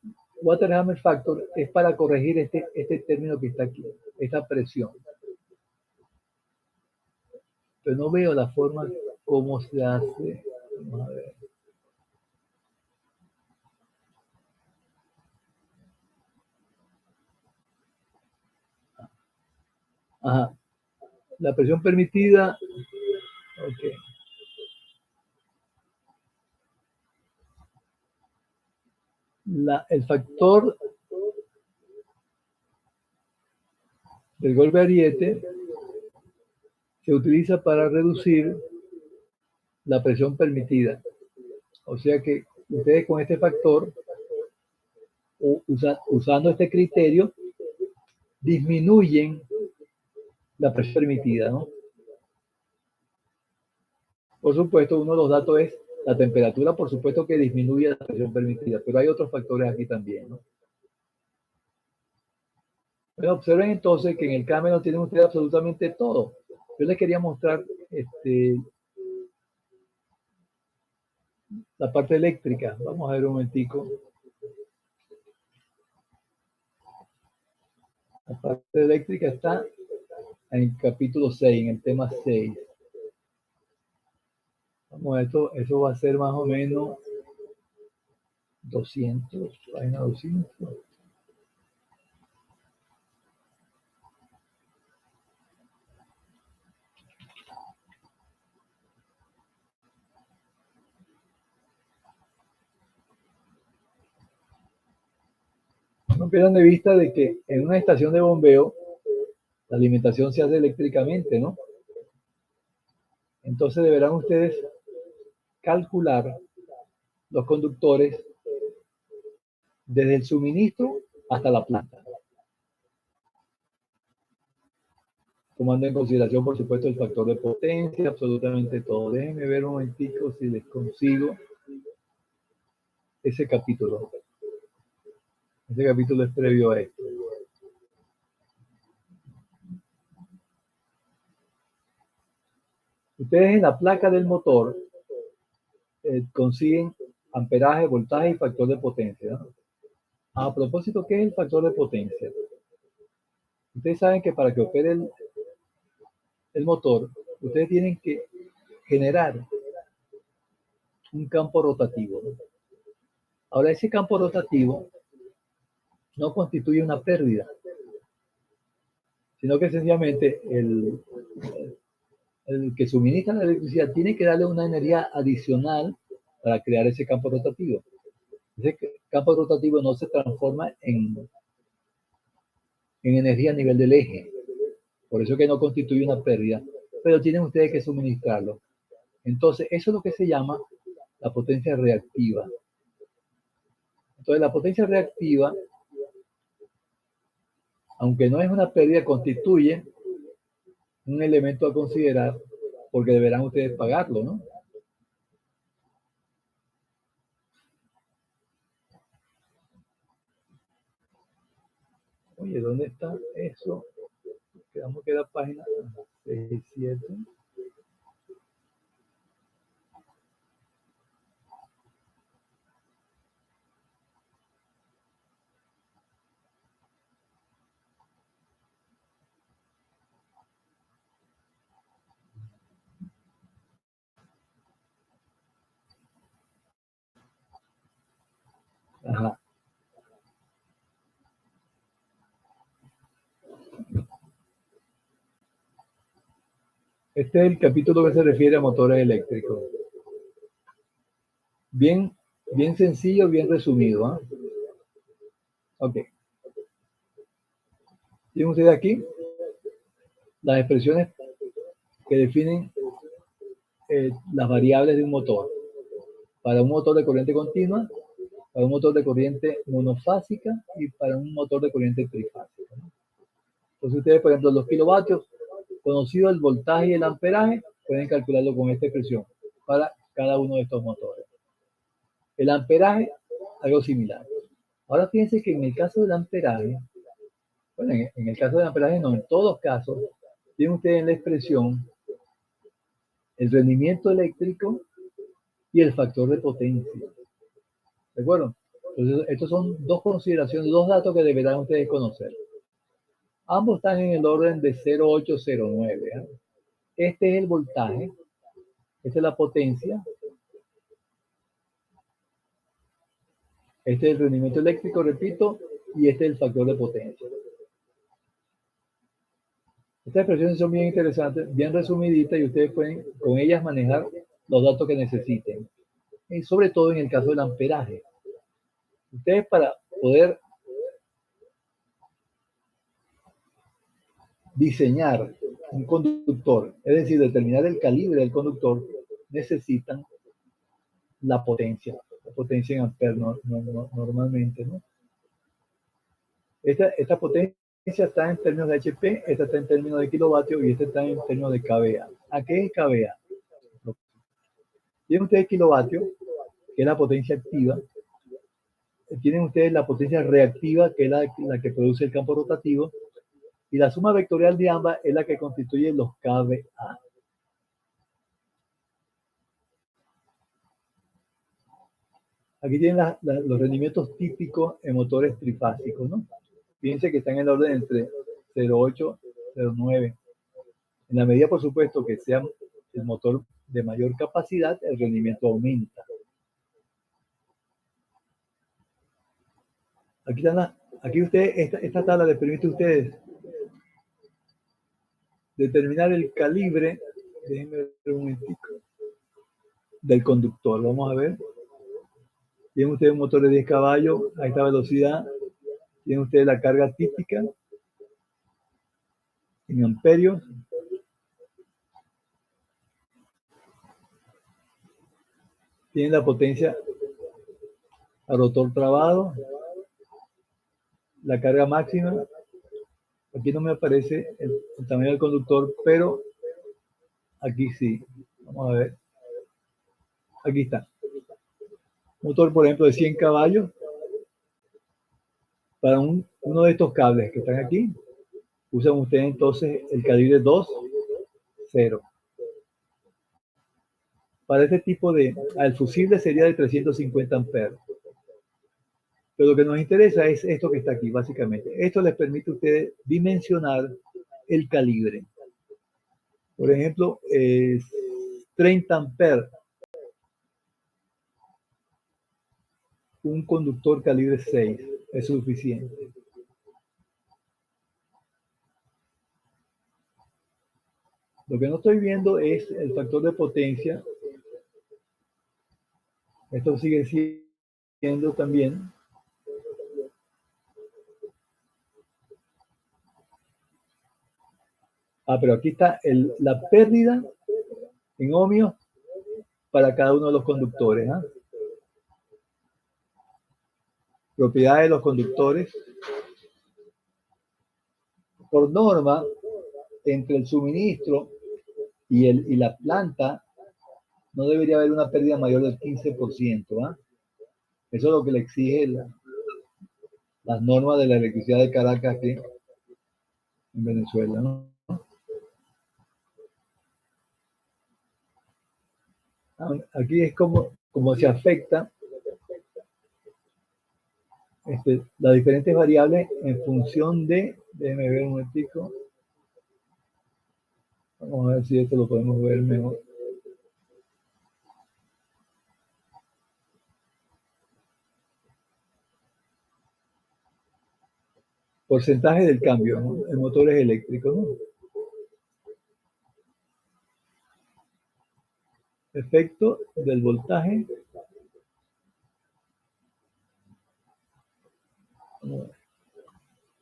Water Hammer Factor es para corregir este término que está aquí, esta presión. Pero no veo la forma cómo se hace. Vamos a ver. Ajá. La presión permitida. Ok. El factor del golpe ariete se utiliza para reducir la presión permitida. O sea que ustedes con este factor, usando este criterio, disminuyen la presión permitida, ¿no? Por supuesto, uno de los datos es la temperatura, por supuesto que disminuye la presión permitida, pero hay otros factores aquí también, ¿no? Pero observen entonces que en el Camel tienen ustedes absolutamente todo. Yo les quería mostrar la parte eléctrica. Vamos a ver un momentico. La parte eléctrica está en el capítulo 6, en el tema 6. Vamos a esto, eso va a ser más o menos 200, página 200. No pierdan de vista de que en una estación de bombeo la alimentación se hace eléctricamente, ¿no? Entonces deberán ustedes calcular los conductores desde el suministro hasta la planta, tomando en consideración, por supuesto, el factor de potencia, absolutamente todo. Déjenme ver un momentico si les consigo ese capítulo. Ese capítulo es previo a esto. Ustedes en la placa del motor consiguen amperaje, voltaje y factor de potencia, ¿no? A propósito, ¿qué es el factor de potencia? Ustedes saben que para que opere el motor, ustedes tienen que generar un campo rotativo, ¿no? Ahora, ese campo rotativo no constituye una pérdida, sino que sencillamente el que suministra la electricidad tiene que darle una energía adicional para crear ese campo rotativo. Ese campo rotativo no se transforma en energía a nivel del eje, por eso que no constituye una pérdida, pero tienen ustedes que suministrarlo. Entonces, eso es lo que se llama la potencia reactiva. Entonces, la potencia reactiva, aunque no es una pérdida, constituye un elemento a considerar porque deberán ustedes pagarlo, ¿no? Oye, ¿dónde está eso? Quedamos que la página 6 y 7. Ajá. Este es el capítulo que se refiere a motores eléctricos. Bien sencillo, bien resumido, ¿eh? Ok. Tienen ustedes aquí las expresiones que definen las variables de un motor. Para un motor de corriente continua, para un motor de corriente monofásica y para un motor de corriente trifásica, ¿no? Entonces ustedes, por ejemplo, los kilovatios, conocido el voltaje y el amperaje, pueden calcularlo con esta expresión para cada uno de estos motores. El amperaje, algo similar. Ahora fíjense que en el caso del amperaje, bueno, en el caso del amperaje no, en todos los casos, tienen ustedes en la expresión el rendimiento eléctrico y el factor de potencia. ¿De acuerdo? Entonces, estos son dos consideraciones, dos datos que deberán ustedes conocer. Ambos están en el orden de 0,809. ¿eh? Este es el voltaje, esta es la potencia, este es el rendimiento eléctrico, repito, y este es el factor de potencia. Estas expresiones son bien interesantes, bien resumiditas, y ustedes pueden con ellas manejar los datos que necesiten. Y sobre todo en el caso del amperaje. Ustedes para poder diseñar un conductor, es decir, determinar el calibre del conductor, necesitan la potencia en amperes normalmente, ¿no? Esta potencia está en términos de HP, esta está en términos de kilovatios y esta está en términos de kVA. ¿A qué es kVA? Tienen ustedes kilovatios, que es la potencia activa. Tienen ustedes la potencia reactiva, que es la que produce el campo rotativo. Y la suma vectorial de ambas es la que constituye los kVA. Aquí tienen los rendimientos típicos en motores trifásicos, ¿no? Fíjense que están en el orden entre 0,8 y 0,9. En la medida, por supuesto, que sea el motor de mayor capacidad, el rendimiento aumenta. Aquí esta tabla les permite a ustedes determinar el calibre, déjenme ver un momentico, del conductor. Vamos a ver. Tienen ustedes un motor de 10 caballos a esta velocidad. Tienen ustedes la carga típica en amperios. Tienen la potencia a rotor trabado, la carga máxima. Aquí no me aparece el tamaño del conductor, pero aquí sí. Vamos a ver. Aquí está. Motor, por ejemplo, de 100 caballos. Para uno de estos cables que están aquí, usan ustedes entonces el calibre 2.0. Para este tipo el fusible sería de 350 amperes. Pero lo que nos interesa es esto que está aquí, básicamente. Esto les permite a ustedes dimensionar el calibre. Por ejemplo, 30 amperes. Un conductor calibre 6 es suficiente. Lo que no estoy viendo es el factor de potencia. Esto sigue siendo también pero aquí está la pérdida en ohmios para cada uno de los conductores. ¿eh? Propiedades de los conductores. Por norma, entre el suministro y la planta, no debería haber una pérdida mayor del 15%. ¿eh? Eso es lo que le exige las normas de la electricidad de Caracas aquí en Venezuela. ¿no? Aquí es como se afecta las diferentes variables en función déjenme ver un momentico. Vamos a ver si esto lo podemos ver mejor. Porcentaje del cambio, ¿no? En motores eléctricos, ¿no? Efecto del voltaje.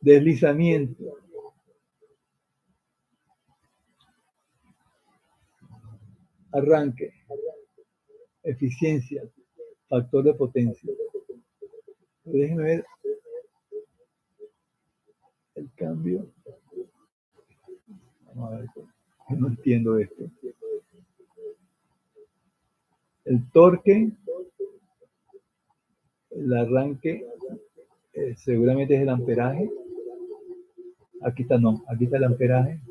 Deslizamiento. Arranque. Eficiencia. Factor de potencia. Déjenme ver el cambio. Vamos a ver, no entiendo esto. El torque, el arranque, seguramente es el amperaje. Aquí está, no, aquí está el amperaje.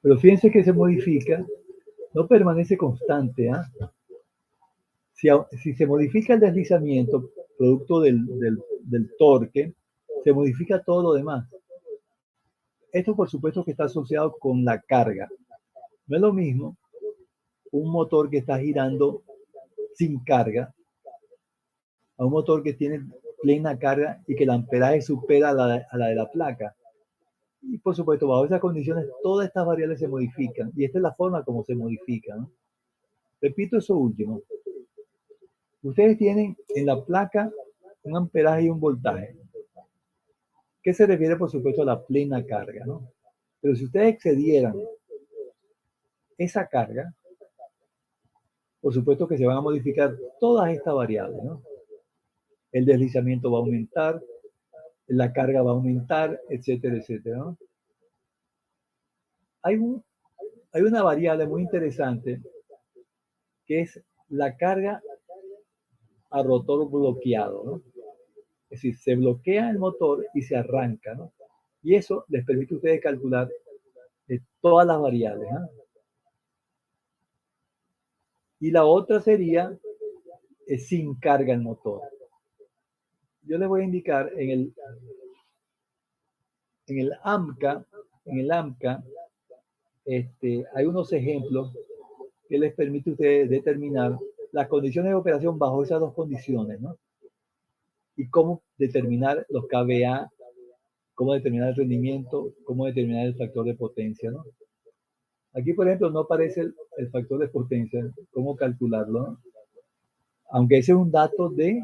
Pero fíjense que se modifica, no permanece constante. Si se modifica el deslizamiento, producto del torque, se modifica todo lo demás. Esto, por supuesto, que está asociado con la carga. No es lo mismo un motor que está girando sin carga a un motor que tiene plena carga y que el amperaje supera a la de la placa. Y por supuesto, bajo esas condiciones, todas estas variables se modifican. Y esta es la forma como se modifican, ¿no? Repito eso último. Ustedes tienen en la placa un amperaje y un voltaje. ¿Qué se refiere, por supuesto, a la plena carga, ¿no? Pero si ustedes excedieran esa carga, por supuesto que se van a modificar todas estas variables, ¿no? El deslizamiento va a aumentar, la carga va a aumentar, etcétera, etcétera, ¿no? Hay una variable muy interesante que es la carga a rotor bloqueado, ¿no? Es decir, se bloquea el motor y se arranca, ¿no? Y eso les permite a ustedes calcular todas las variables, ¿no? Y la otra sería sin carga el motor. Yo les voy a indicar en el AMCA, hay unos ejemplos que les permite a ustedes determinar las condiciones de operación bajo esas dos condiciones, ¿no? Y cómo determinar los kVA, cómo determinar el rendimiento, cómo determinar el factor de potencia, ¿no? Aquí, por ejemplo, no aparece el factor de potencia, cómo calcularlo, ¿no? Aunque ese es un dato del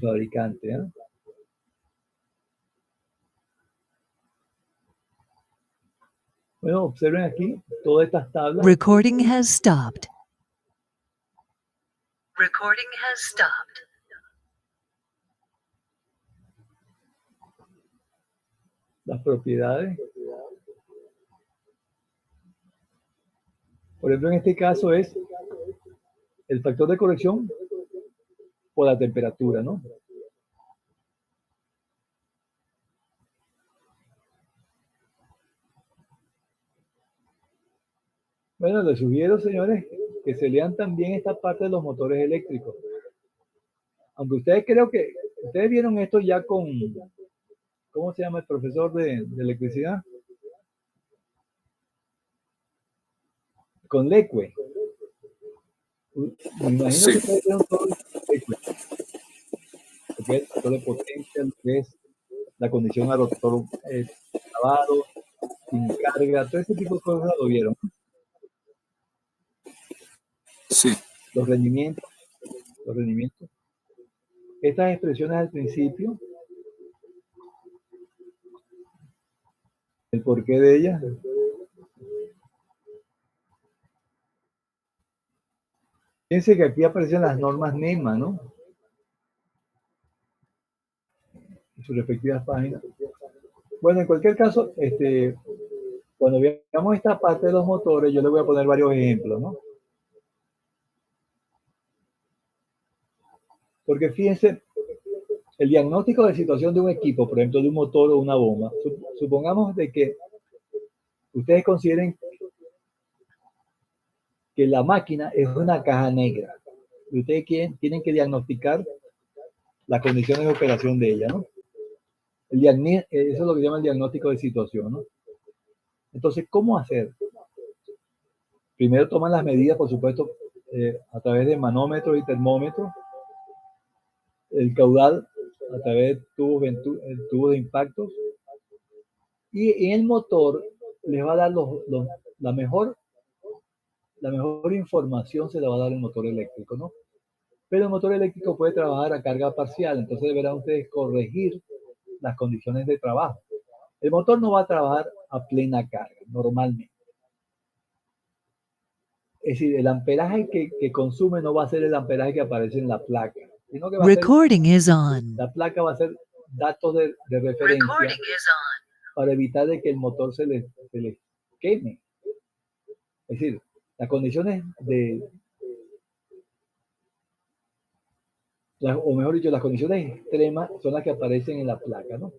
fabricante, ¿no? Bueno, observen aquí todas estas tablas. Recording has stopped. Recording has stopped. Las propiedades. Por ejemplo, en este caso es el factor de corrección por la temperatura, ¿no? Bueno, les sugiero, señores, que se lean también esta parte de los motores eléctricos. Aunque ustedes ustedes vieron esto ya con, ¿cómo se llama el profesor de electricidad? Con Leque. Me imagino Sí. que ustedes vieron todo Leque. Lo que es el factor de potencia, lo que es la condición a rotor lavado, sin carga, todo ese tipo de cosas lo vieron. Sí. Los rendimientos. Estas expresiones al principio, el porqué de ellas. Fíjense que aquí aparecen las normas NEMA, ¿no? En sus respectivas páginas. Bueno, en cualquier caso, cuando veamos esta parte de los motores, yo les voy a poner varios ejemplos, ¿no? Porque fíjense, el diagnóstico de situación de un equipo, por ejemplo, de un motor o una bomba, supongamos de que ustedes consideren que la máquina es una caja negra y ustedes tienen que diagnosticar las condiciones de operación de ella, ¿no? Eso es lo que se llama el diagnóstico de situación, ¿no? Entonces, ¿cómo hacer? Primero toman las medidas, por supuesto, a través de manómetros y termómetros, el caudal a través de tubos de impactos, y en el motor les va a dar la mejor información, se la va a dar el motor eléctrico, ¿no? Pero el motor eléctrico puede trabajar a carga parcial, entonces deberán ustedes corregir las condiciones de trabajo. El motor no va a trabajar a plena carga, normalmente. Es decir, el amperaje que consume no va a ser el amperaje que aparece en la placa, sino que va a ser, Recording is on. la placa va a ser datos de referencia. Recording is on. para evitar de que el motor se les queme. Es decir, las condiciones o mejor dicho, las condiciones extremas son las que aparecen en la placa, ¿no?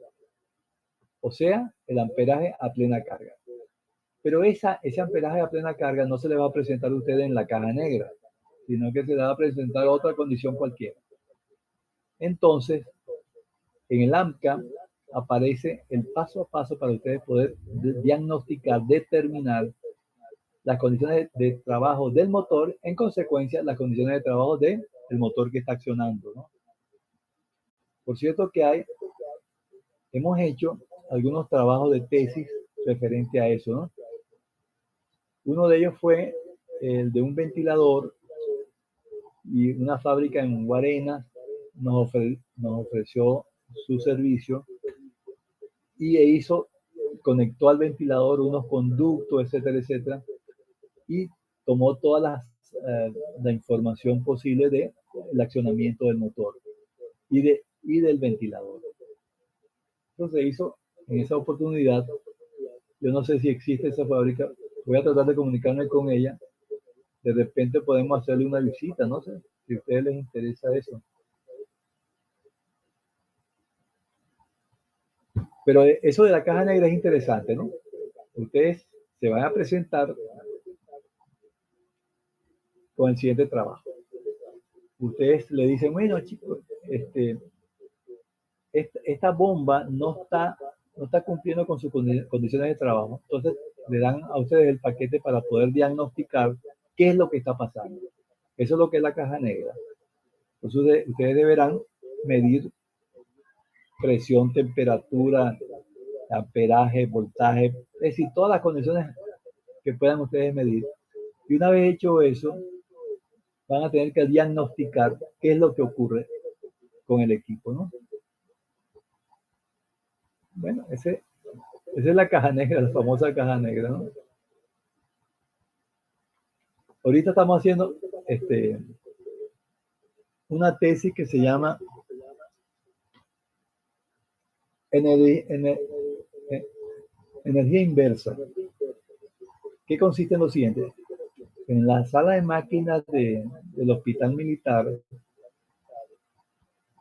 O sea, el amperaje a plena carga. Pero ese amperaje a plena carga no se le va a presentar a usted en la caja negra, sino que se le va a presentar otra condición cualquiera. Entonces, en el AMCA aparece el paso a paso para ustedes poder diagnosticar, determinar las condiciones de trabajo del motor, en consecuencia, las condiciones de trabajo del motor que está accionando, ¿no? Por cierto que hemos hecho algunos trabajos de tesis referente a eso, ¿no? Uno de ellos fue el de un ventilador y una fábrica en Guarenas nos ofreció su servicio y conectó al ventilador unos conductos, etcétera, etcétera, y tomó toda la información posible del accionamiento del motor y del ventilador. Entonces hizo en esa oportunidad, yo no sé si existe esa fábrica, voy a tratar de comunicarme con ella, de repente podemos hacerle una visita, no sé, si a ustedes les interesa eso. Pero eso de la caja negra es interesante, ¿no? Ustedes se van a presentar con el siguiente trabajo. Ustedes le dicen, bueno, chicos, esta bomba no está cumpliendo con sus condiciones de trabajo. Entonces, le dan a ustedes el paquete para poder diagnosticar qué es lo que está pasando. Eso es lo que es la caja negra. Entonces, ustedes deberán medir presión, temperatura, amperaje, voltaje, es decir, todas las condiciones que puedan ustedes medir. Y una vez hecho eso, van a tener que diagnosticar qué es lo que ocurre con el equipo, ¿no? Bueno, esa es la caja negra, la famosa caja negra, ¿no? Ahorita estamos haciendo una tesis que se llama energía inversa. ¿Qué consiste en lo siguiente? En la sala de máquinas del hospital militar,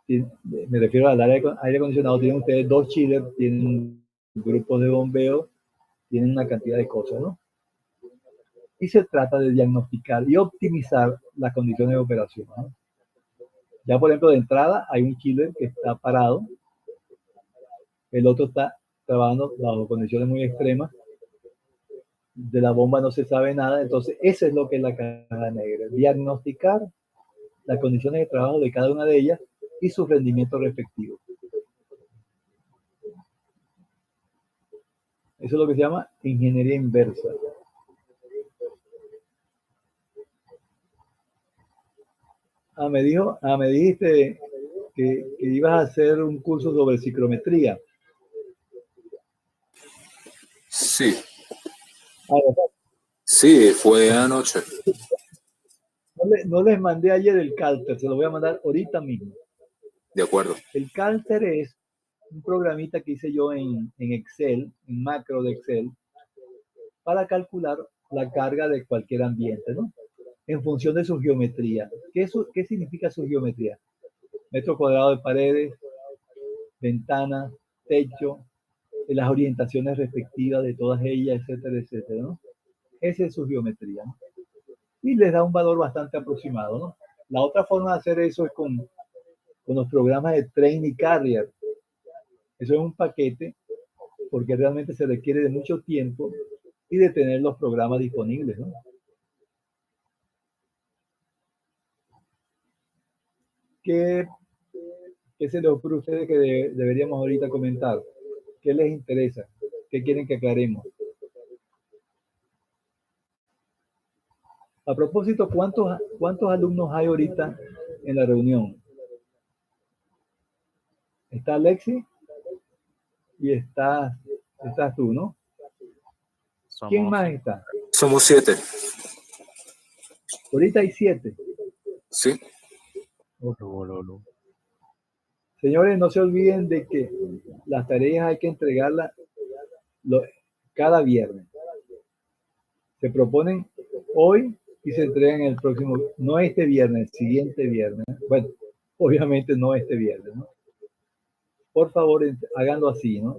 me refiero al área de aire acondicionado, tienen ustedes 2 chillers, tienen grupos de bombeo, tienen una cantidad de cosas, ¿no? Y se trata de diagnosticar y optimizar las condiciones de operación, ¿no? Ya, por ejemplo, de entrada hay un chiller que está parado, el otro está trabajando bajo condiciones muy extremas, de la bomba no se sabe nada, entonces eso es lo que es la caja negra, diagnosticar las condiciones de trabajo de cada una de ellas y su rendimiento respectivo. Eso es lo que se llama ingeniería inversa. Me dijiste que ibas a hacer un curso sobre ciclometría. Sí. Sí, fue anoche. No les mandé ayer el Calter, se lo voy a mandar ahorita mismo. De acuerdo. El Calter es un programita que hice yo en Excel, en macro de Excel, para calcular la carga de cualquier ambiente, ¿no? En función de su geometría. ¿Qué significa su geometría? Metro cuadrado de paredes, ventanas, techo, las orientaciones respectivas de todas ellas, etcétera, etcétera, ¿no? Esa es su geometría, ¿no? Y les da un valor bastante aproximado, ¿no? La otra forma de hacer eso es con los programas de Train y Carrier. Eso es un paquete porque realmente se requiere de mucho tiempo y de tener los programas disponibles, ¿no? ¿Qué se les ocurre a ustedes que deberíamos ahorita comentar? ¿Qué les interesa? ¿Qué quieren que aclaremos? A propósito, ¿cuántos alumnos hay ahorita en la reunión? Está Alexi y estás tú, ¿no? ¿Quién más está? Somos 7. Ahorita hay 7. Sí. Señores, no se olviden de que las tareas hay que entregarlas lo- cada viernes. Se proponen hoy y se entregan el próximo, no este viernes, el siguiente viernes. Bueno, obviamente no este viernes, ¿no? Por favor, háganlo así, ¿no?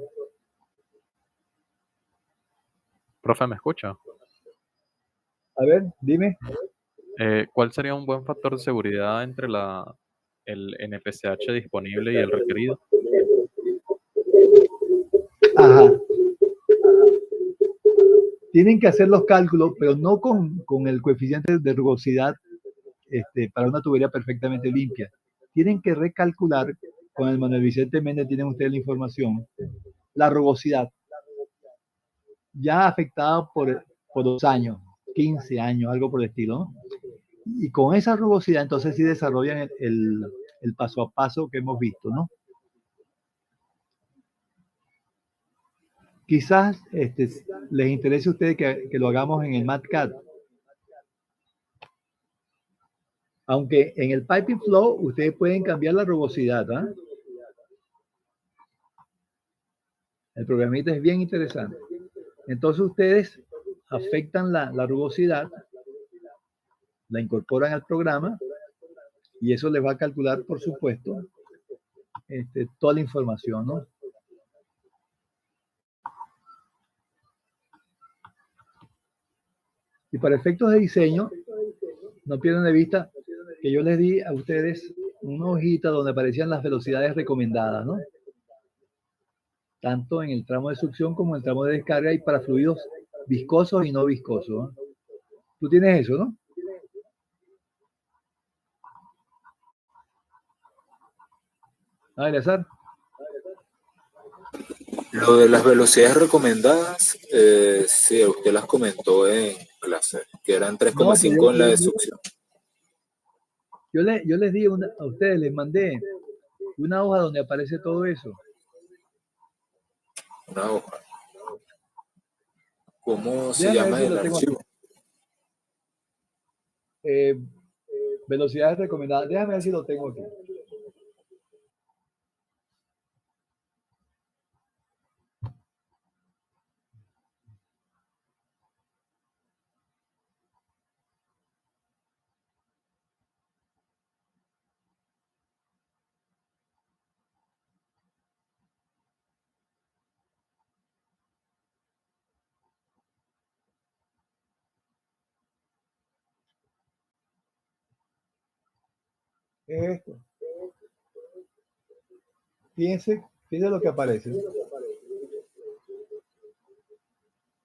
Profe, ¿me escucha? A ver, dime. ¿Cuál sería un buen factor de seguridad entre el NPCH disponible y el requerido? Ajá. Tienen que hacer los cálculos, pero no con el coeficiente de rugosidad para una tubería perfectamente limpia. Tienen que recalcular, con el Manuel Vicente Méndez tienen ustedes la información, la rugosidad ya afectada por 2 años, 15 años, algo por el estilo, ¿no? Y con esa rugosidad entonces sí desarrollan el paso a paso que hemos visto, ¿no? Quizás les interese a ustedes que lo hagamos en el MATCAD. Aunque en el Piping Flow ustedes pueden cambiar la rugosidad, ¿ah? El programita es bien interesante. Entonces ustedes afectan la rugosidad, la incorporan al programa y eso les va a calcular, por supuesto, toda la información, ¿no? Y para efectos de diseño, no pierdan de vista que yo les di a ustedes una hojita donde aparecían las velocidades recomendadas, ¿no? Tanto en el tramo de succión como en el tramo de descarga y para fluidos viscosos y no viscosos, ¿no? Tú tienes eso, ¿no? Ah, Eleazar. Lo de las velocidades recomendadas, sí, usted las comentó en clase, que eran No, pero 3,5 en la de succión. yo les di a ustedes, les mandé una hoja donde aparece todo eso. Una hoja. ¿Cómo se Déjame ver llama si el lo tengo aquí. archivo? Velocidades recomendadas. Déjame ver si lo tengo aquí. Es esto. Fíjense lo que aparece.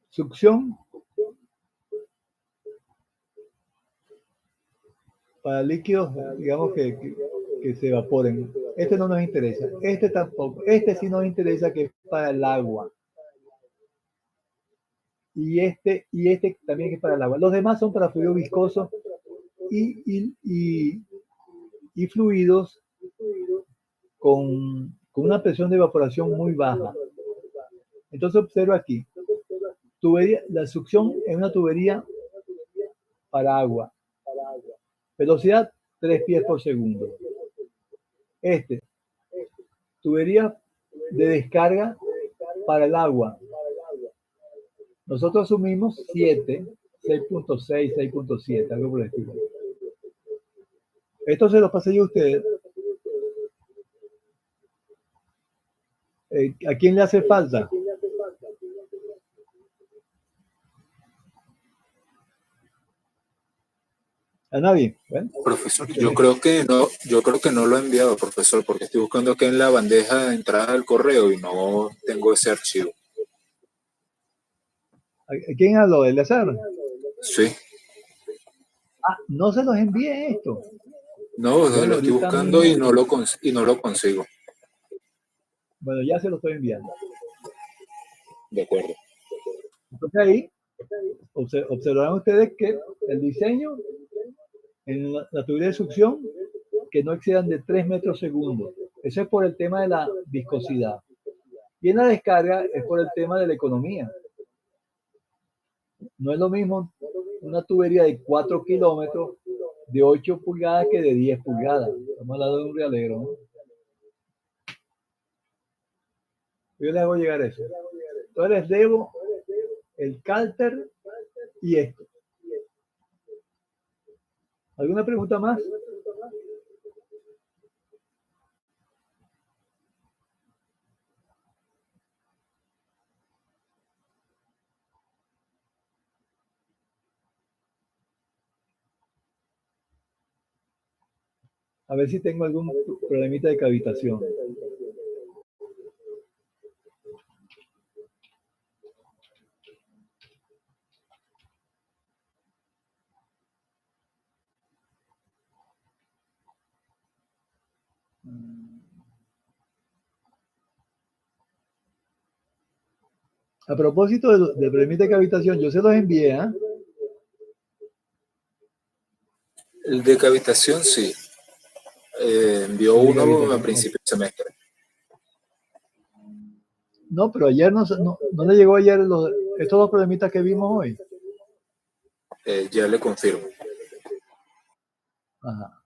Succión para líquidos, digamos que se evaporen. Este no nos interesa. Este tampoco. Este sí nos interesa, que es para el agua. Y este también es para el agua. Los demás son para fluidos viscosos y fluidos con una presión de evaporación muy baja. Entonces observa aquí. Tubería, la succión es una tubería para agua. Velocidad 3 pies por segundo. Tubería de descarga para el agua. Nosotros asumimos 7, 6.6, 6.7, algo por el estilo. Esto se lo pasé yo a ustedes. ¿A quién le hace falta? ¿A nadie? ¿Ven? Profesor, yo creo que no lo he enviado, profesor, porque estoy buscando aquí en la bandeja de entrada del correo y no tengo ese archivo. ¿A quién habló? ¿El azar? Sí. Ah, no se los envíe esto. No, bueno, lo estoy buscando y no lo consigo. Bueno, ya se lo estoy enviando. De acuerdo. Entonces ahí observarán ustedes que el diseño en la tubería de succión que no excedan de 3 metros segundo. Eso es por el tema de la viscosidad. Y en la descarga es por el tema de la economía. No es lo mismo una tubería de 4 kilómetros de 8 pulgadas que de 10 pulgadas. Estamos hablando de un realero, ¿no? Yo les hago llegar eso. Entonces les debo el cálter y esto. ¿Alguna pregunta más? A ver si tengo algún problemita de cavitación. A propósito de problemita de cavitación, yo se los envié, ¿eh? El de cavitación, sí. Envió El de uno a cavitación. principios de semestre. No, pero ayer no le llegó ayer estos dos problemitas que vimos hoy. Ya le confirmo. Ajá.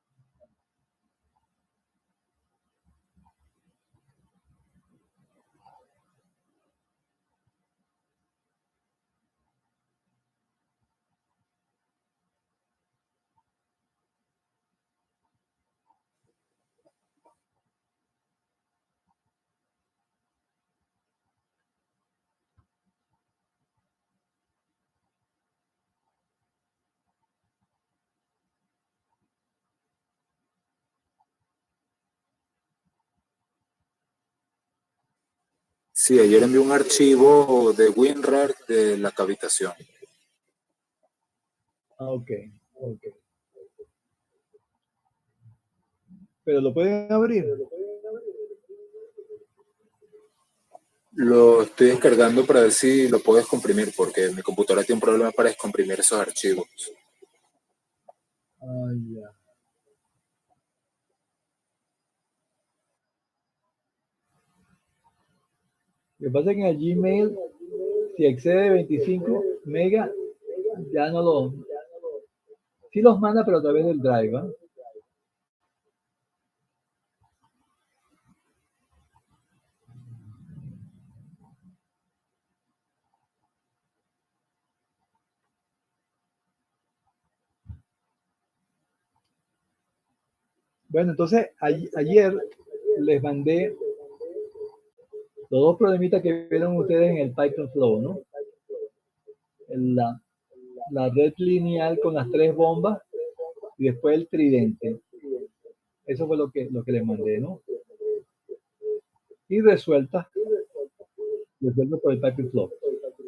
Sí, ayer envió un archivo de WinRAR de la cavitación. Ah, ok. Pero lo pueden abrir. Lo estoy descargando para ver si lo puedo descomprimir, porque mi computadora tiene un problema para descomprimir esos archivos. Ah, ya. Lo que pasa es que en el Gmail, si excede 25 megas, ya no los... Sí los manda, pero a través del Drive, ¿eh? Bueno, entonces ayer les mandé los dos problemitas que vieron ustedes en el Python Flow, ¿no? La red lineal con las tres bombas y después el tridente. Eso fue lo que les mandé, ¿no? Y resueltas por el Python Flow.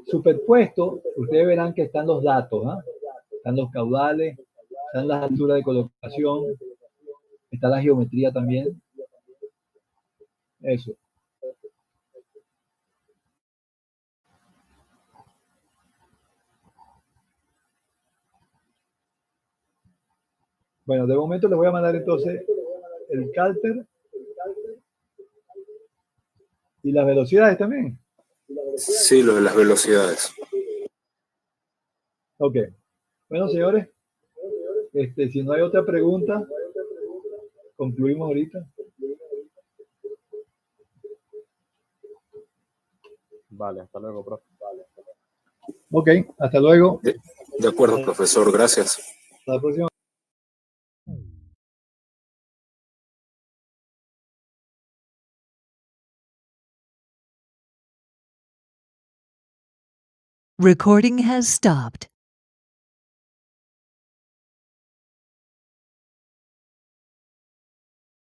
Superpuesto, ustedes verán que están los datos, ¿ah? Están los caudales, están las alturas de colocación, está la geometría también. Eso. Bueno, de momento les voy a mandar entonces el cálter y las velocidades también. Sí, lo de las velocidades. Ok. Bueno, señores, si no hay otra pregunta, concluimos ahorita. Vale, hasta luego, profe. Ok, hasta luego. De acuerdo, profesor, gracias. Hasta la próxima. Recording has stopped.